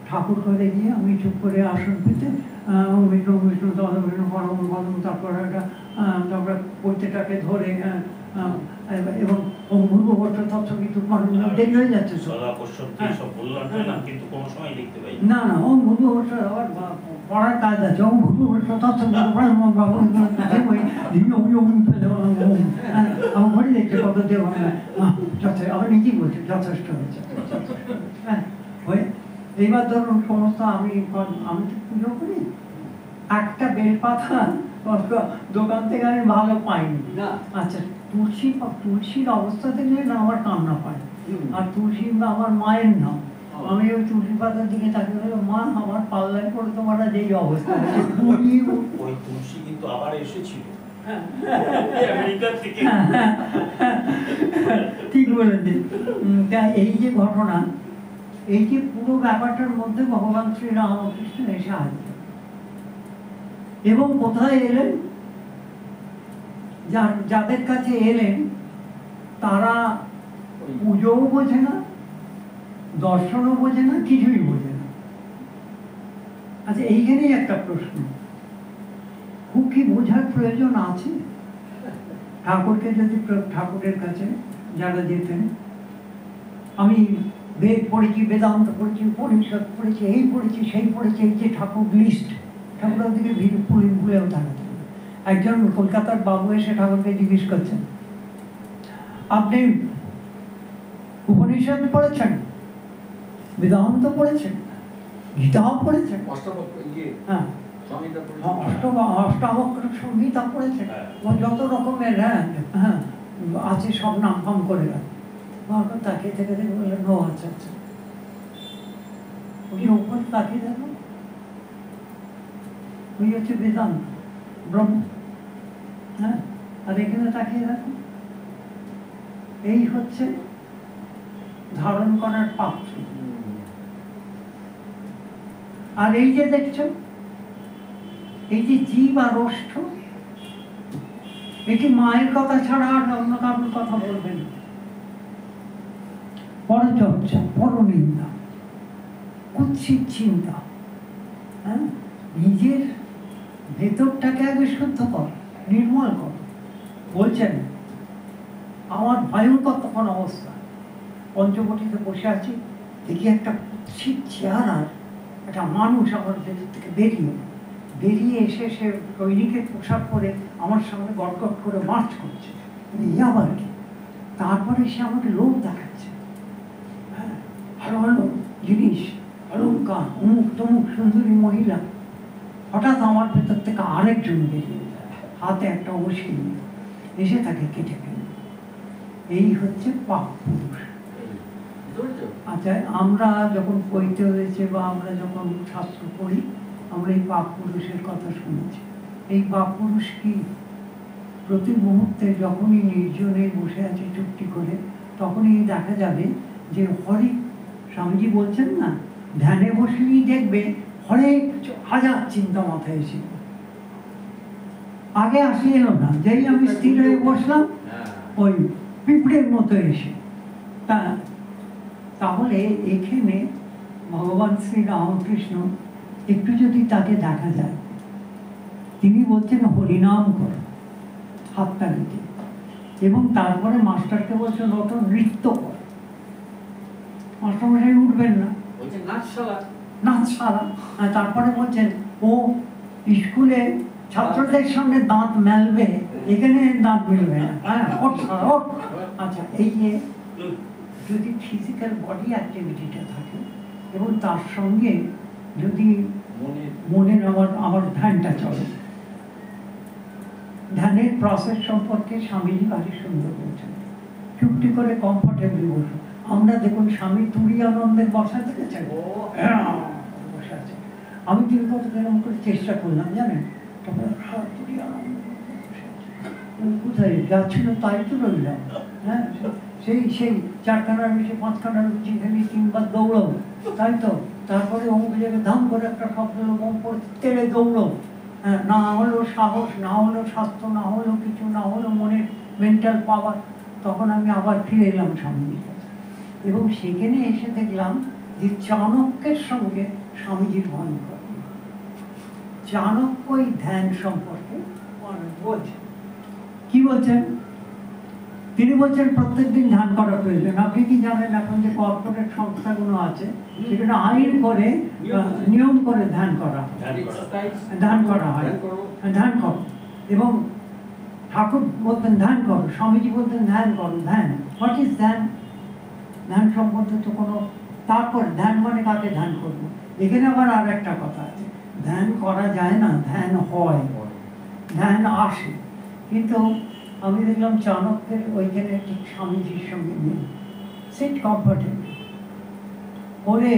ঠাকুর করে গিয়ে আমি চুপ করে আসন পেতে বিষ্ণু বিষ্ণু বিষ্ণু পরম পরম, তারপরে একটা তারপরে পৈতেটাকে ধরে এবং ও ভূর্ভুবস্ব তৎসবিতুর দেরি হয়ে যাচ্ছে তো। সদা পশ্চাৎ সব বললাম না, কিন্তু কোনো সময় লিখতে পাই না না, ও ভূর্ভুবস্ব আবার পড়ার কাজ আছে। ও ভূর্ভুবস্ব তৎসবিতুর আমার ঘড়ি দেখছে কত দেব, আবার নিজেই বলছে যথেষ্ট হয়েছে। হ্যাঁ হয়ে এইবার ধরুন সমস্ত আমি তো পুজো করি, একটা বেলপাতা দোকান থেকে আমি ভালো পাইনি না। আচ্ছা, তুলসীর অবস্থা দেখলে না আমার কান্না পায়। আর তুলসী আমার মায়ের নাম, আমি ওই তুলসী পাতার দিকে তাকিয়ে বললাম, মা আমার পাল্লায় পড়ে তোমার যেই অবস্থা ওই তুলসী কিন্তু আবার এসেছিল আমেরিকা থেকে। ঠিক বলেছি। এই যে ঘটনা, এই যে পুরো ব্যাপারটার মধ্যে ভগবান শ্রী রামকৃষ্ণ এসে হাজির, এবং কোথায় এলেন, যাদের কাছে এলেন তারা পুজোও বোঝে না, দর্শনও বোঝে না, কিছুই বোঝে না। আচ্ছা, এইখানেই একটা প্রশ্ন, খুব কি বোঝার প্রয়োজন আছে? ঠাকুরকে যদি ঠাকুরের কাছে যারা যেতেন, আমি বেদ পড়েছি, বেদান্ত পড়েছি, উপনিষদ পড়েছি, এই পড়েছি, সেই পড়েছি, এই যে ঠাকুর লিস্ট, ঠাকুর ওদিকে ভিড় ভুলেও থাকতেন। একজন কলকাতার বাবু এসে ঠাকুরকে জিজ্ঞেস করছেন, আপনি উপনিষদ পড়েছেন, বেদান্ত পড়েছেন, গীতাও পড়েছেন, হ্যাঁ অষ্টাবক্র সংহিতা পড়েছেন, যত রকমের হ্যাঁ আছে সব নাম ফাম করে রাখেন। তাকিয়ে থেকে দেখে বললেন, ও আচ্ছা আচ্ছা, ওই উপর তাকিয়ে দেখো, ওই হচ্ছে বেদান্ত ব্রহ্ম। হ্যাঁ, আর এখানে তাকিয়ে দেখো, এই হচ্ছে ধারণ করার পাত্র। আর এই যে দেখছো, এই যে জীব আর ওষ্ঠ, এটি মায়ের কথা ছাড়া আর অন্য কারোর কথা বলবে না। পরচর্চা, পরনিন্দা, কুৎসিত চিন্তা, হ্যাঁ, নিজের ভেতরটাকে আগে শুদ্ধ কর, নির্মল কর। বলছেন, আমার ভয়ঙ্কর তখন অবস্থা, পঞ্চবটিতে বসে আছি, দেখি একটা কুৎসিত চেহারার একটা মানুষ আমার ভেতর থেকে বেরিয়ে এসে সে সৈনিকের পোশাক পরে আমার সামনে গটগট করে মার্চ করছে। আবার কি, তারপরে সে আমাকে লোভ দেখাচ্ছে, হ্যাঁ, ভালো ভালো জিনিস, অলঙ্কার, অমুক তমুক সুন্দরী মহিলা। হঠাৎ আমার ভেতর থেকে আরেকজন বেরিয়ে যায়, হাতে একটা অবশ্যই নিয়ে এসে তাকে কেটে ফেলে। এই হচ্ছে পাপ পুরুষ। আচ্ছা, আমরা যখন পড়তে হয়েছে বা আমরা যখন শাস্ত্র পড়ি, আমরা এই পাপ পুরুষের কথা শুনেছি। এই পাপ পুরুষ কি? প্রতি মুহূর্তে যখনই নির্জনে বসে আছে চুপটি করে, তখনই দেখা যাবে যে হরে, স্বামীজি বলছেন না, ধ্যানে বসলেই দেখবে হরেক হাজার চিন্তা মাথায় এসে। আগে আসলে এলো না, যেই আমি স্থির হয়ে বসলাম, ওই পিঁপড়ের মতো এসে। তাহলে এখানে ভগবান শ্রী রামকৃষ্ণ একটু যদি তাকে দেখা যায়, তিনি বলছেন হরিনাম করো, হাততালি দিয়ে, এবং তারপরে মাস্টারকে বলছেন ওটা নৃত্য কর। মাস্টারমশাই উঠবেন না, নাচশালা। তারপরে বলছেন ও স্কুলে ছাত্রদের সঙ্গে দাঁত মেলবে, এখানে দাঁত মিলবে না। হ্যাঁ, আচ্ছা, এই যে যদি ফিজিক্যাল বডি অ্যাক্টিভিটিটা থাকে এবং তার সঙ্গে যদি মনের আমার ধ্যানটা চলে, ধ্যানের প্রসেস সম্পর্কে স্বামীজি ভারী সুন্দর বলছেন। চুপটি করে কমফর্টেবলি বসুন। আমরা দেখুন স্বামী তুরি আনন্দের বসা দেখেছেন, বসে আছে। আমি কিন্তু এরকম করে চেষ্টা করলাম, জানেন, তখন তুরি আনন্দ কোথায় যাচ্ছিল তাই তো রইলাম। হ্যাঁ, সেই চারখানার বেশি পাঁচখানার রুচি খেলি, তিনবার দৌড়াও, তাই তো। তারপরে অমুক জায়গায় ধাম করে একটা শব্দ তেড়ে দৌড়ো। হ্যাঁ, না হলো সাহস, না হলো স্বাস্থ্য, না হলো কিছু, না হলো মনের মেন্টাল পাওয়ার। তখন আমি আবার ফিরে এলাম স্বামীজির কাছে, এবং সেখানে এসে দেখলাম যে চাণক্যের সঙ্গে স্বামীজির ভয়ঙ্কর। চাণক্য এই ধ্যান সম্পর্কে বোঝে। কি বলছেন? তিনি বলছেন প্রত্যেকদিন ধ্যান করা প্রয়োজন। আপনি কি জানেন এখন যে কর্পোরেট সংস্থাগুলো আছে সেখানে আইন করে নিয়ম করে ধ্যান করা হয়, ধ্যান করা হয়, ধ্যান করো। এবং ঠাকুর বলতেন ধ্যান করো, স্বামীজি বলতেন ধ্যান করো। ধ্যান, হোয়াট ইজ ধ্যান? ধ্যান সম্বন্ধে তো কোনো, তারপর ধ্যান মানে কাকে ধ্যান করবো? এখানে আবার আর একটা কথা আছে, ধ্যান করা যায় না, ধ্যান হয়, ধ্যান আসে। কিন্তু আমি দেখলাম চাণক্যের ওইখানে ঠিক স্বামীজির সঙ্গে নেই, সিট কমফর্টেবল করে।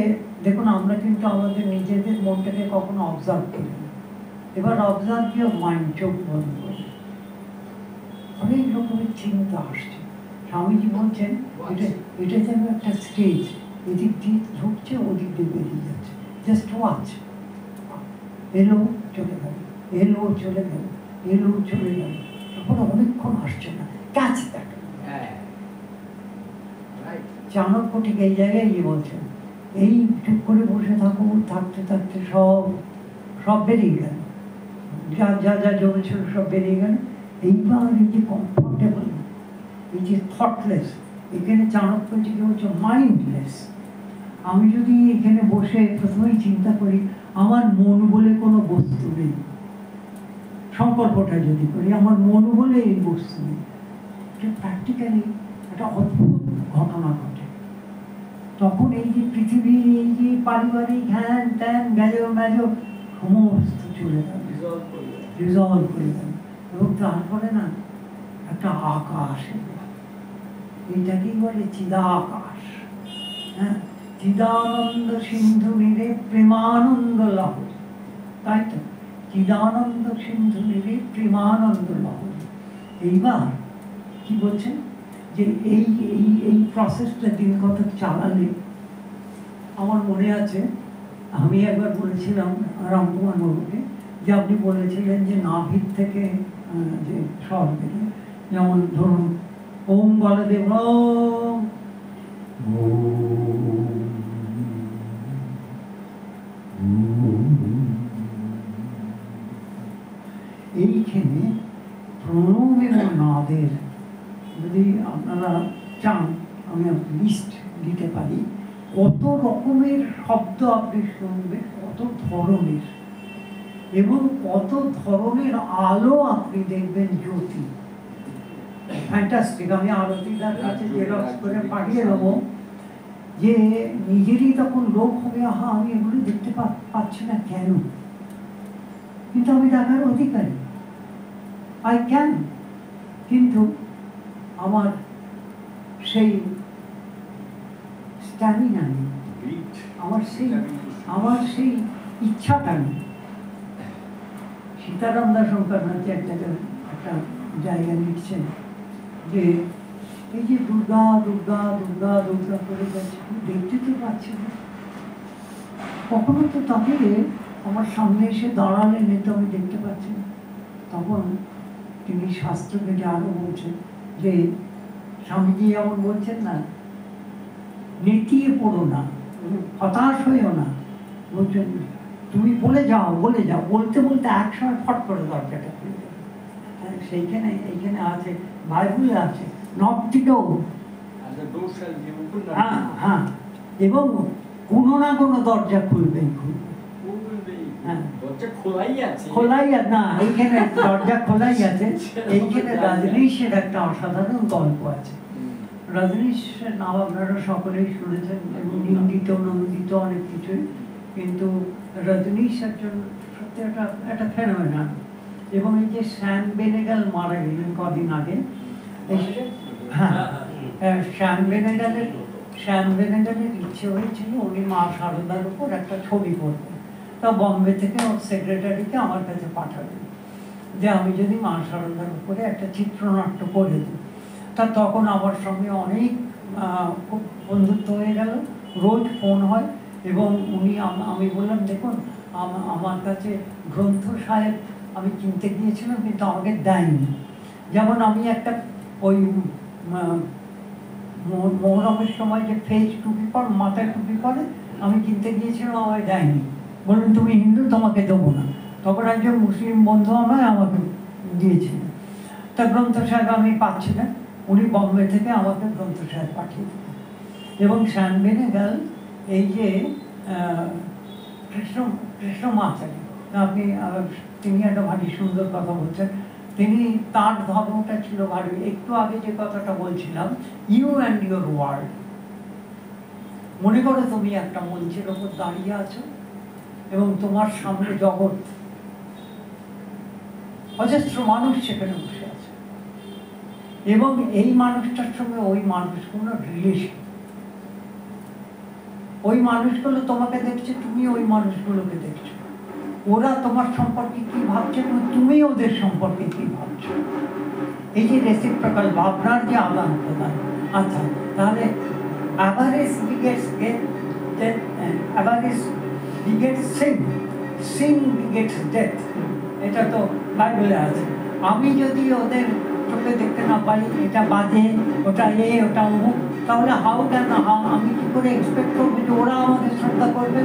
দেখুন আমরা কিন্তু আমাদের নিজেদের মনটাকে কখনো অবজার্ভ করি না। এবার অবজার্ভ ইউর মাইন্ড, চোখ বন্ধ করে, অনেক রকমের চিন্তা আসছে। স্বামীজি বলছেন এটা যেন একটা স্টেজ, এদিক দিয়ে ঢুকছে ওদিক দিয়ে বেরিয়ে যাচ্ছে, জাস্ট ওয়াচ। এলো চলে গেল, এলো চলে গেল, এলো চলে গেল, তখন অনেকক্ষণ আসছে না, ক্যাচ দ্যাট। চাণক্য ঠিক এই জায়গায় গিয়ে বলছেন, এই চুপ করে বসে থাকো, থাকতে থাকতে সব বেরিয়ে গেল, যা যা যা জমেছিল সব বেরিয়ে গেল। এইবার এই যে কমফর্টেবল, এই যে থটলেস, এখানে চাণক্যজিকে হচ্ছে মাইন্ডলেস। আমি যদি এখানে বসে প্রথমেই চিন্তা করি আমার মন বলে কোনো বস্তু নেই, সংকল্পটা যদি করি আমার মন বলে এই বস্তু নেই, প্র্যাকটিক্যালি একটা অদ্ভুত ঘটনা ঘটে। তখন এই যে পৃথিবী, এই যে পারিবারিক হ্যান ত্যান গ্যাজো ম্যাজো সমস্ত চলে গেল, রিজলভ করে গেল। এবং তারপরে না একটা আকাশ এলো, এইটাকেই বলে চিদাকাশ। হ্যাঁ, চিদানন্দ সিন্ধু নিরে প্রেমানন্দ লহরী, তাই তো, চিদানন্দ সিন্ধু নিরে প্রেমানন্দ লহরী। এইবার কি বলছেন যে এই এই এই প্রসেসটা দিন কত চালালে, আমার মনে আছে আমি একবার বলেছিলাম রামকুমার বাবুকে যে আপনি বলেছিলেন যে নাভির থেকে যে স্বর বেরে, যেমন ধরুন ওম বলদেব ওম, এইখানে প্রণব এবং নাদের যদি আপনারা চান আমি লিস্ট দিতে পারি, কত রকমের শব্দ আপনি শুনবেন, কত ধরনের, এবং কত ধরনের আলো আপনি দেখবেন, জ্যোতি। ফ্যান্টাস্টিক। আমি আরতিদার কাছে জেরক্স করে পাঠিয়ে দেবো, যে নিজেরই তখন লোক হবে, আহা আমি এগুলো দেখতে পাচ্ছি না কেন, কিন্তু আমি দেখার অধিকারী, আই ক্যান। কিন্তু আমার সেই স্ট্যামিনা নেই, আমার সেই ইচ্ছাটা নেই। সীতারাম দাস শঙ্করনাথ একটা জায়গা লিখছেন যে এই যে দুর্গা দুর্গা দুর্গা দুর্গা করে যাচ্ছে, দেখতে তো পাচ্ছি না। কখনো তো তাকে আমার সামনে এসে দাঁড়ালেন, তো আমি দেখতে পাচ্ছি না। তখন তিনি শাস্ত্র থেকে আরো বলছেন যে স্বামীজি যেমন বলছেন না, নেতিয়ে পড়ো না, হতাশ হইও না, বলছেন তুমি বলে যাও বলে যাও, বলতে বলতে একসময় ফট করে দরজাটা খুলে যাবে। সেইখানে এইখানে আছে, বাইবেলে আছে, নট দি ডোর, হ্যাঁ হ্যাঁ, এবং কোনো না কোনো দরজা খুলবেই খুলবে, খোলাই আছে না, এইখানে দরজা খোলাই আছে। এইখানে রজনীশের একটা অসাধারণ গল্প আছে। রজনীশের নাম আপনারা সকলেই শুনেছেন, এবং নিন্দিত নন্দিত অনেক কিছুই, কিন্তু রজনীশ একজন সত্যি একটা ফেনোমেনন। এবং এই যে শ্যাম বেনেগাল মারা গেলেন কদিন আগে, হ্যাঁ, শ্যাম বেনেগালের ইচ্ছে হয়েছিল উনি মা শারদার উপর একটা ছবি করবেন। তা বম্বে থেকে ওর সেক্রেটারিকে আমার কাছে পাঠাবেন যে আমি যদি মা শারদার উপরে একটা চিত্রনাট্য করে দিই। তা তখন আমার সঙ্গে অনেক খুব বন্ধুত্ব হয়ে গেল, রোজ ফোন হয়। এবং উনি আমি বললাম দেখুন আমার কাছে গ্রন্থ সাহেব আমি কিনতে গিয়েছিলাম, কিন্তু আমাকে দেয়নি। যেমন আমি একটা ওই মহরমের সময় যে ফেজ টুপি পরে, মাথায় টুপি পরে, আমি কিনতে গিয়েছিলাম, আমাকে দেয়নি। বললেন তুমি হিন্দু, তোমাকে দেবো না। তখন একজন মুসলিম বন্ধু আমাকে দিয়েছিলেন। তা গ্রন্থ সাহেব আমি পাচ্ছি না, উনি বম্বে থেকে আমাকে গ্রন্থসায় পাঠিয়ে দিলেন। এবং শ্যাম বেনেগাল এই যে কৃষ্ণমাচারী, আপনি তিনি একটা ভারী সুন্দর কথা বলছেন। তিনি তার ধর্মটা ছিল ভারী, একটু আগে যে কথাটা বলছিলাম, ইউ অ্যান্ড ইউর ওয়ার্ল্ড। মনে করো তুমি একটা মঞ্চের ওপর দাঁড়িয়ে আছো এবং তোমার সামনে জগৎ, অজস্র মানুষ সেখানে বসে আছে, এবং এই মানুষটার সঙ্গে ওই মানুষগুলো রিলেশন। ওই মানুষগুলো তোমাকে দেখছে, তুমি ওই মানুষগুলোকে দেখছো, ওরা তোমার সম্পর্কে কি ভাবছে এবং তুমি ওদের সম্পর্কে কি ভাবছো। এই যে রেসিপ্রোকাল ভাবনার যে আদান প্রদান। আচ্ছা, তাহলে avarice begets sin begets death, এটা তো বাইবেলে আছে। আমি যদি ওদের চোখে দেখতে না পাই এটা বাজে, ওটা ওটা অমুক, তাহলে আমি কি করে এক্সপেক্ট করবো যে ওরা আমাকে শ্রদ্ধা করবে?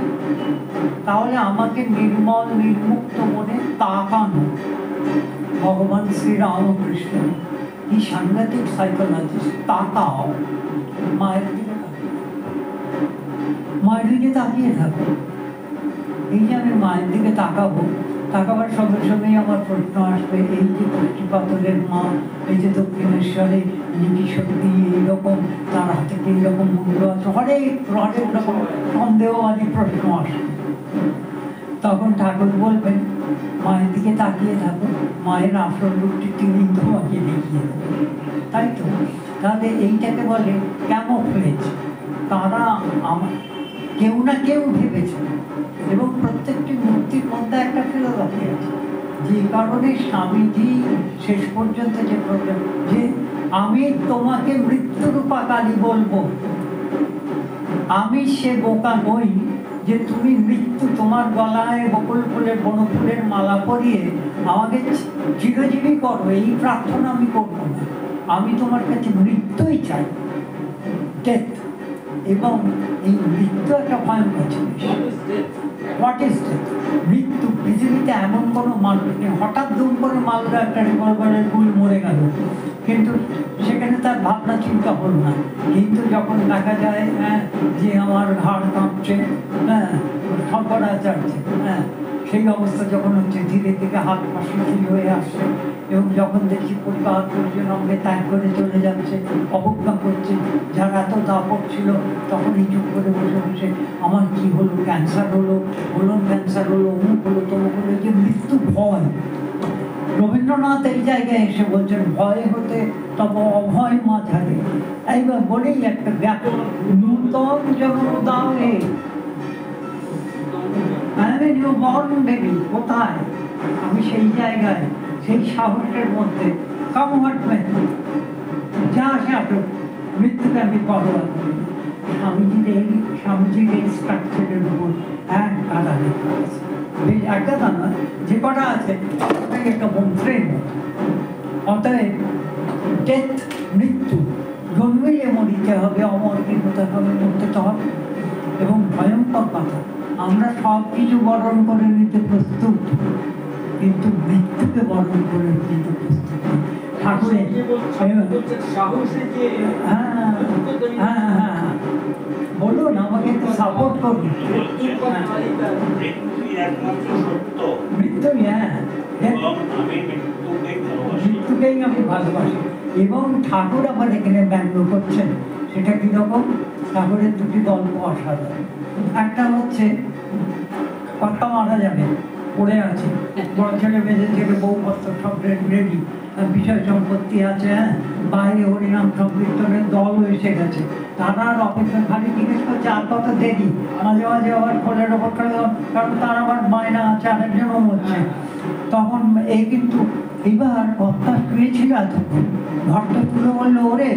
তাহলে আমাকে নির্মল নির্মুক্ত মনে তাকানো। ভগবান শ্রীরামকৃষ্ণ কি সাংঘাতিক সাইকোলজিস্ট। তাকাও, মায়ের দিকে মায়ের দিকে তাকিয়ে থাকো। এই যে আমি মায়ের দিকে তাকাবো, তাকাবার সঙ্গে সঙ্গেই আমার প্রশ্ন আসবে, এই যে কষ্টি পাথরের মা, এই যে দক্ষিণেশ্বরে কি সত্যি এইরকম, তার হাতে কি এইরকম মূল্য আছে, হরেক রকম সন্দেহবাদী প্রশ্ন আসবে। তখন ঠাকুর বলবেন, মায়ের দিকে তাকিয়ে থাকো, মায়ের আসল রূপটি তিনি তোমাকে দেখিয়ে দেবেন। তাই তো? তাহলে এইটাকে বলে ক্যামোফ্লেজ। তারা কেউ না কেউ ভেবেছে, এবং প্রত্যেকটি মূর্তির মধ্যে একটা ফিলোসফি আছে। যে কারণে স্বামীজি শেষ পর্যন্ত যে প্রবলেম, যে আমি তোমাকে মৃত্যুরূপাকালী বলবো, আমি সে বোকা নই যে তুমি মৃত্যু তোমার গলায় বকুল ফুলের বনফুলের মালা পরিয়ে আমাকে চিরজীবী করো, এই প্রার্থনা আমি করবো না। আমি তোমার কাছে মৃত্যুই চাই, ডেথ। এবং এই মৃত্যু একটা ভয়ঙ্কর জিনিস। What is death? মৃত্যু। পৃথিবীতে এমন কোনো মানুষ নেই হঠাৎ দুম করে মালদা একটা রিভলভারের গুল মরে গেল, কিন্তু সেখানে তার ভাবনা চিন্তা হল না। কিন্তু যখন দেখা যায় যে আমার ঘাড় কাঁপছে, শঙ্করা চাচ্ছে, সেই অবস্থা যখন হচ্ছে, ধীরে ধীরে হাত পা শিথিল হয়ে আসছে, এবং যখন দেখি পরিবার পরিজন আমাকে ত্যাগ করে চলে যাচ্ছে, অবজ্ঞা করছে, যারা এত দাপট ছিল তখন এই চুপ করে বসে বসে আমার কি হলো, ক্যান্সার হলো, ক্যান্সার হলো, অমুক হলো, তমুক হলো, যে মৃত্যু ভয়। রবীন্দ্রনাথ এই জায়গায় এসে বলছেন, ভয় হতে তব অভয় মাঝারে। এইবার বলেই একটা ব্যাপক নূতন যেমন উদাহরণে কোথায় আমি সেই জায়গায়, সেই সাহসের মধ্যে কমফর্টমেন্ট যা আসে আসুক, মৃত্যুকে আমি পরোয়া করি। স্বামীজির এই স্ট্রাকচারের উপর এক গাদা লেখা আছে। এই এক গাদা নয়, যে কটা আছে ওটাই একটা মন্ত্রের মতো। অতএব ডেথ, মৃত্যু, জন্মিলে মরিতে হবে, অমরকে হতে হবে, মরতে হবে। এবং ভয়ঙ্কর কথা, আমরা সব কিছু বরণ করে নিতে প্রস্তুত, কিন্তু মৃত্যুকে বরণ করে নিতে প্রস্তুত। ঠাকুরের বলুন, আমাকে একটু সাপোর্ট করুন। মৃত্যুই, মৃত্যুকেই আমি ভালোবাসি। এবং ঠাকুর আবার এখানে ব্যঙ্গ করছেন, সেটা কিরকম? ঠাকুরের দুটি গল্প অসাধারণ। একটা হচ্ছে, কর্তা মারা যাবে, পড়ে আছে, বড় ছেলে বেঁচে থেকে বউপত্র সব রেডি, বিষয় সম্পত্তি আছে, বাইরে হরিনাম সংকীর্তনের দল এসে গেছে, তারা আর অপেক্ষা খালি জিজ্ঞেস করছে আর কত দেরি, মাঝে মাঝে আবার ফলের ওপর, কারণ তার আবার মায়না আছে, আরেকজনও মরছে। তখন এই কিন্তু এইবার কর্তা শুয়েছিল এতক্ষণ, ঘরটা তুলে বললো, ওরে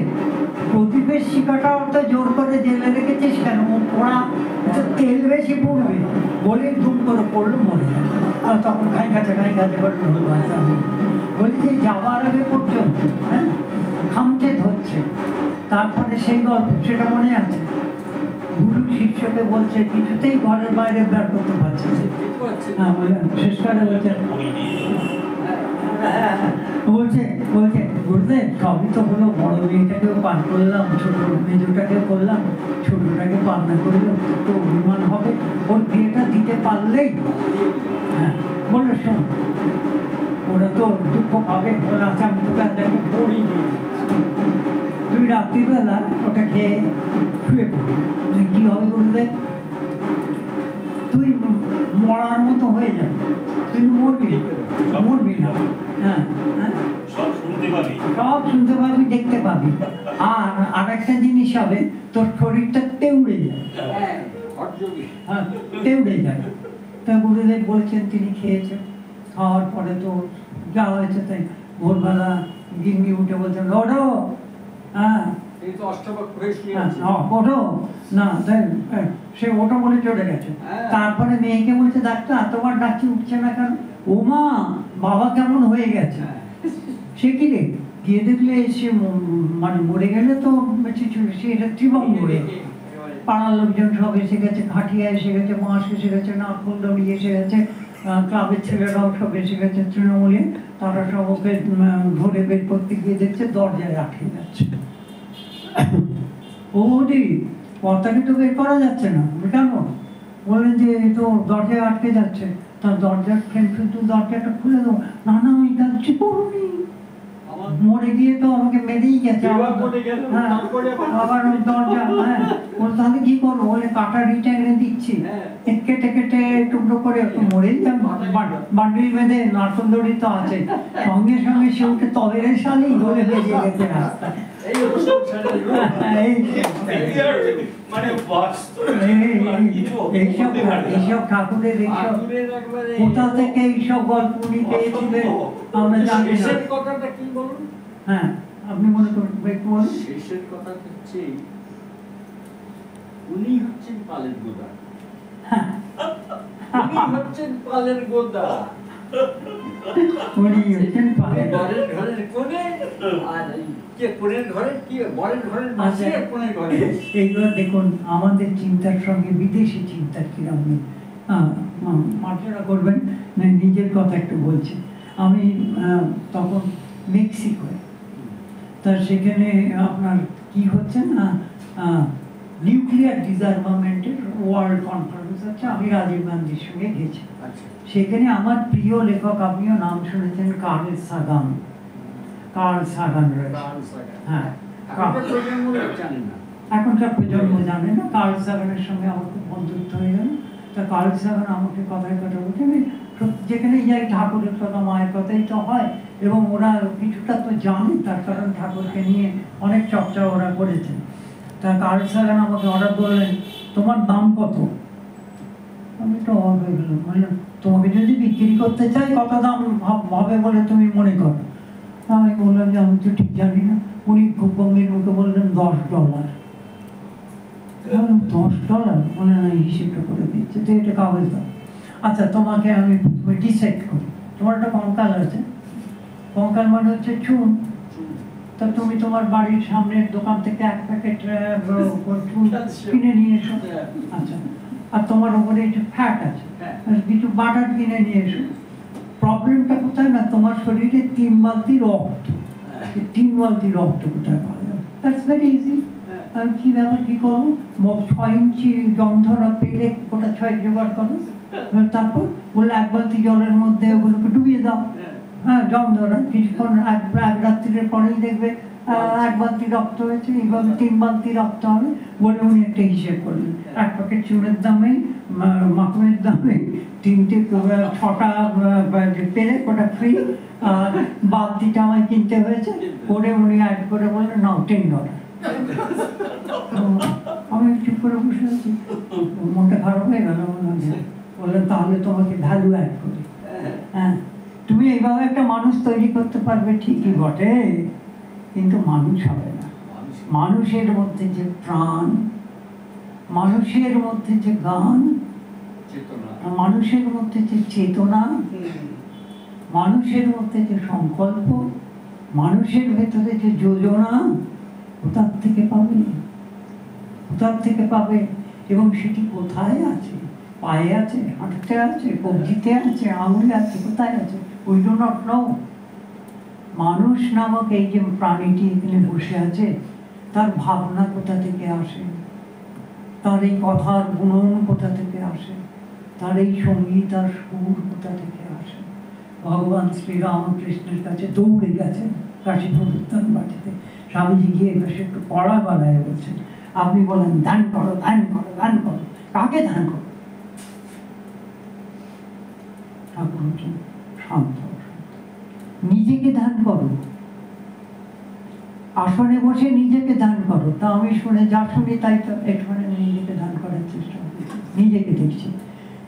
প্রদীপের শিকাটাও তো জোর করে জেলে রেখেছিস কেন, ওরা তো তেল বেশি পড়বে বলে ধুম করে পড়লো, মরে গেল। আর তখন খাই কাছে করে বলছি যাওয়ার আগে পর্যন্ত খামচে ধরছে। তারপরে সেই গল্প, সেটা মনে আছে, গুরু শিষ্যকে বলছে কিছুতেই ঘরের বাইরে বের করতে পারছে, শেষ করে বলছে বলছে বলছে গুরুদেব সবই তো হলো, বড় মেয়েটাকেও পান করলাম, ছোট মেজোটাকেও করলাম, ছোটটাকে পান না করলাম তো অভিমান হবে, ওর বিয়েটা দিতে পারলেই। হ্যাঁ বললো শোন, ওরা তো দুঃখ পাবে, ওরা আচ্ছা আমি তোকে আজকে পড়ি দিয়ে তুই রাত্রিবেলা ওটা খেয়ে শুয়ে পড়বি। কি হবে গুরুদেব? তুই মরার মতো হয়ে যাবে, তুই মরবি মরবি না। হ্যাঁ হ্যাঁ সব শুনতে পাবি, সব শুনতে পাবি, দেখতে পাবি, আর আরেকটা জিনিস হবে তোর শরীরটা তেউড়ে যায়। হ্যাঁ তেউড়ে যায়। তা গুরুদেব বলছেন, তিনি খেয়েছেন, খাওয়ার পরে তো যা হয়েছে তাই। ভোরবেলা গিন্নি উঠে বলছেন ওঠো, হ্যাঁ এই তো অষ্টবক হয়ে শুয়ে হ্যাঁ, আছে। ওঠো না, তাই সে ওঠো বলে চলে গেছে। হ্যাঁ। তারপরে মেয়েকে বলছে ডাক্তার তোমার ডাকছি উঠছে না কেন? ও মা, বাবা কেমন হয়ে গেছে। সে কি রে, গিয়ে দেখলে সে মানে মরে গেলে তো সে ত্রিভঙ্গরে পাড়ার লোকজন সব এসে গেছে, খাটিয়া এসে গেছে, মাস এসে গেছে, নারকল দড়ি এসে গেছে, ক্লাবের ছেলেরাও সব এসে গেছে তৃণমূলে, তারা সব ওকে ধরে বের করতে গিয়ে দেখছে দরজায় আটকে যাচ্ছে। ও দি কর্তাকে তো বের করা যাচ্ছে না, কেন? বললেন যে তো দরজায় আটকে যাচ্ছে। তার দরজার ফ্রেম শুধু দরজাটা খুলে দেবো। না না আমি যাচ্ছি পড়ুনি, মরে গিয়ে তো আমাকে মেরেই গেছে। হ্যাঁ আবার ওই দরজা, হ্যাঁ বল তাহলে কি করবো? বলে কাটা রিটা এনে দিচ্ছি, কেটে কেটে টুকরো করে মরেই যান, বান্ডিল বেঁধে নারকল দড়ি তো আছে, সঙ্গে সঙ্গে সে উঠে তবের সালেই গলে বেরিয়ে গেছে রাস্তায়। মানে এইসব ঠাকুরের এইসব কোথা থেকে এইসব গল্প উনি পেয়েছিলেন আমরা জানি না। শেষের কথাটা কি বলুন? হ্যাঁ আপনি মনে করুন একটু বলুন। শেষের কথা হচ্ছে উনি হচ্ছেন পালের গোদা, উনি হচ্ছেন পালের গোদা, উনি হচ্ছেন পালের বরের ঘরের কোণে, আর কে কোণের ঘরে, কি বরের ঘরের মাঝে কোণের ঘরে। এইগুলো দেখুন আমাদের চিন্তার সঙ্গে বিদেশি চিন্তার কিরম নেই। মার্জনা করবেন না, নিজের কথা একটু বলছি। আমি তখন মেক্সিকোয়, তা সেখানে আপনার কি হচ্ছে না নিউক্লিয়ার ডিসআর্মামেন্টের ওয়ার্ল্ড কনফারেন্স আছে, আমি রাজীব গান্ধীর সঙ্গে গেছি। সেখানে আমার প্রিয় লেখক, আপনিও নাম শুনেছেন, কার্ল সাগান। কার্ল সাগান রয়েছে, হ্যাঁ এখনকার প্রজন্ম জানে না। কার্ল সাগানের সঙ্গে আমার খুব বন্ধুত্ব হয়ে গেল। তা কার্ল সাগান আমাকে কথায় কথা বলছে, আমি যেখানে যাই ঠাকুরের কথা, মায়ের কথাই তো হয়, এবং ওরা কিছুটা তো জানে, তার কারণ ঠাকুরকে নিয়ে অনেক চর্চা ওরা করেছেন। তা কার্ল সাগান আমাকে অর্ডার করলেন, তোমার দাম কত? আমি তো অবাক হয়ে গেলাম, বললাম তোমাকে যদি বিক্রি করতে চাই কত দাম হবে বলে তুমি মনে করো? আমি বললাম যে আমি তো ঠিক জানি না। উনি খুব গম্ভীর মুখে বললেন $10। $10 মানে হিসেবটা করে দিচ্ছে, তো এটা কাগজ দাও। আচ্ছা তোমাকে আমি ডিসাইড করি, তোমার একটা কঙ্কাল আছে, কঙ্কাল মানে হচ্ছে চুন, তা তুমি তোমার বাড়ির সামনের দোকান থেকে 1 প্যাকেট চুন কিনে নিয়ে এসো। আচ্ছা, আর তোমার ওপরে একটু ফ্যাট আছে, কিছু বাটার কিনে নিয়ে এসো। প্রবলেমটা কোথায় না, তোমার শরীরে 3 বালতি রক্ত, 3 বালতি রক্ত কোথায় পাওয়া যাবে? That's very easy. আমি কি ব্যাপার, কি করবো? 6 ইঞ্চি জমধরা পেলে ওটা 6 জোগাড় করো, তারপর বললে 1 বালতি জলের মধ্যে ওগুলোকে ডুবিয়ে দাও। হ্যাঁ জমধরা, কিছুক্ষণ এক রাত্রির পরেই দেখবে 1 বালতি রক্ত হয়েছে, এইভাবে 3 বালতি রক্ত হবে বলে উনি একটা হিসেব করলেন। 1 প্যাকেট চুনের দামে, মাখনের দামে 6টা পেলে ওটা ফ্রি, বালতিটা আমায় কিনতে হয়েছে, করে উনি অ্যাড করে বললেন নাও $10। আমি চুপ করে বসে আছি, মনটা খারাপ হয়ে গেল। বললেন তাহলে তোমাকে ভ্যালু অ্যাড করি। হ্যাঁ তুমি এইভাবে একটা মানুষ তৈরি করতে পারবে ঠিকই বটে, কিন্তু মানুষ হবে না। মানুষের মধ্যে যে প্রাণ, মানুষের মধ্যে যে গান, মানুষের মধ্যে যে চেতনা, মানুষের মধ্যে যে সংকল্প, মানুষের ভেতরে যে যোজনা, কোথার থেকে পাবে, কোথার থেকে পাবে? এবং সেটি কোথায় আছে? পায়ে আছে, হাঁটতে আছে, কবজিতে আছে, আঙুলে আছে, কোথায় আছে? We do not know. মানুষ নামক এই যে প্রাণীটি এখানে বসে আছে, তার ভাবনা কোথা থেকে আসে, তার এই কথার গুণন কোথা থেকে আসে, তার এই সঙ্গীত আর সুর কোথা থেকে আসে? ভগবান শ্রীরামকৃষ্ণের কাছে দৌড়ে গেছেন কাশীপুর উত্তর বাটিতে। স্বামীজি গিয়ে বসে একটু কড়া গলায় বলছেন, আপনি বলেন ধ্যান করো, ধ্যান করো, ধ্যান করো। কাকে ধ্যান করো? ঠাকুর বলছেন শান্ত, নিজেকে ধ্যান করো, আসনে বসে নিজেকে ধ্যান করো। তা আমি শুনে যা শুনি তাই তো একটুখানি নিজেকে ধ্যান করার চেষ্টা করি, নিজেকে দেখছি।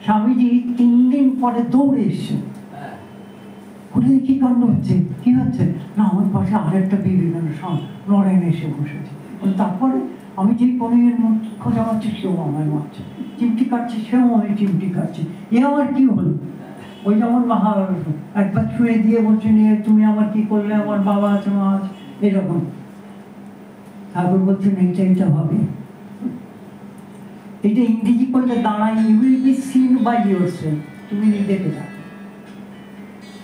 স্বামীজি 3 দিন পরে দৌড়ে এসছে, কি কাণ্ড হচ্ছে, কি হচ্ছে না? আমার পাশে আরেকটা বিবেকানন্দ নরেন এসে বসেছে। তারপরে আমি যে কনের মধ্যে খোঁজা মারছি, সেও আমায় মারছে, চিমটি কাটছে, সেও আমি চিমটি কাটছি। এ আমার কি হলো? ওই যেমন একবার ছুঁয়ে দিয়ে বলছে নিয়ে তুমি আমার কি করলে, আমার বাবা আছে, মা আছে, এরকম। ঠাকুর বলছেন এইটা হবে, এটা ইংরেজি করলে দাঁড়ায়, you will be seen by yourself. তুমি নিজেকে দেখো,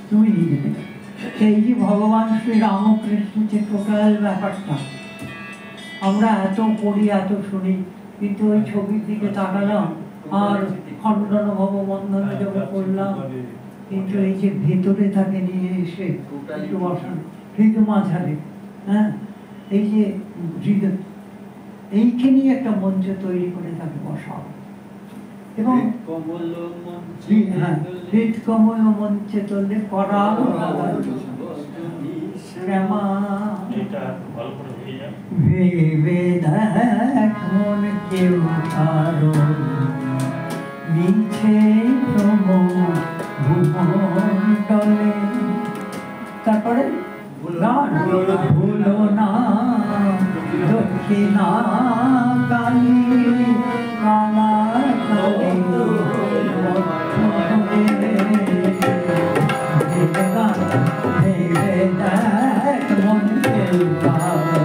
তুমি নিজেকে দেখো। সেই যে ভগবান শ্রী রামকৃষ্ণ যে টোটাল ব্যাপারটা, আমরা এত পড়ি, এত শুনি, কিন্তু ওই ছবির দিকে তাকালাম আর খণ্ডন ভববন্ধনে যখন করলাম, কিন্তু এই যে ভেতরে তাকে নিয়ে এসে একটু বসান, হৃদ মাঝারে, হ্যাঁ, এই যে এইখানেই একটা মঞ্চ তৈরি করে তাকে বসাও, এবং হৃদ কমল মঞ্চে তুললে করাল শ্যামা ভেবে দেখ মন কেউ কারো মিছে ভুবনতলে। তারপরে ভুলো না দক্ষিণা কালী কালা কালী ভেবে দেখ মন কেউ কারো।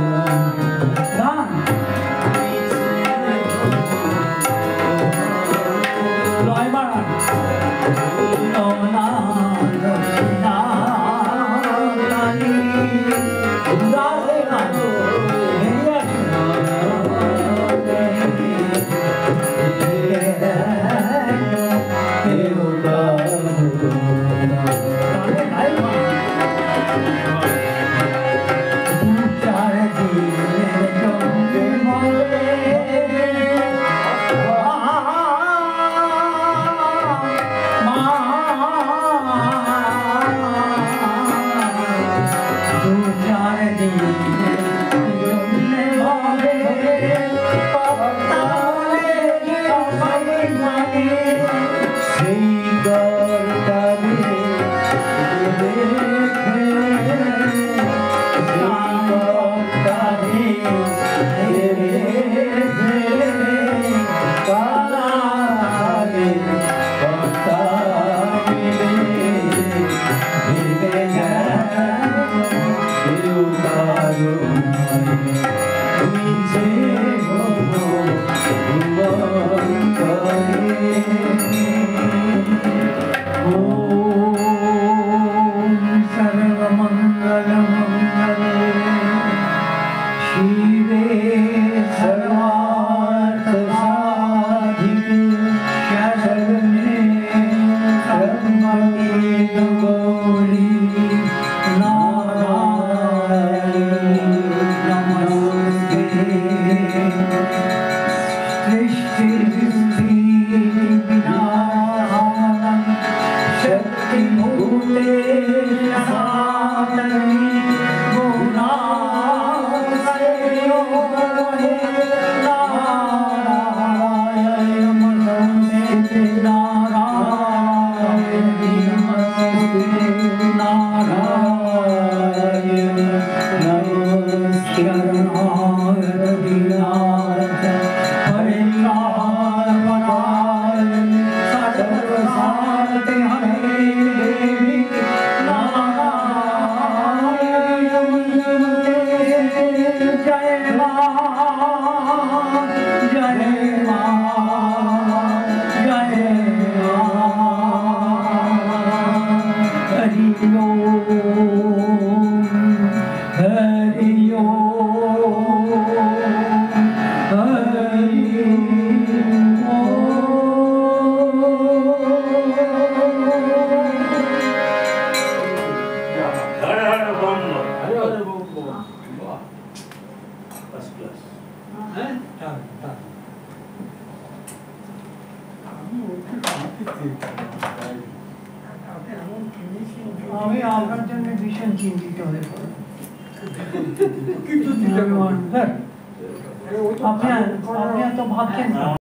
जय हर हर बम बम আরে আরে বাবা বাহ फर्स्ट क्लास হ্যাঁ আমি আপনার জন্য ভীষণ চিন্তিত হয়ে পড়লাম কিন্তু স্যার আপনি এত ভাবছেন না।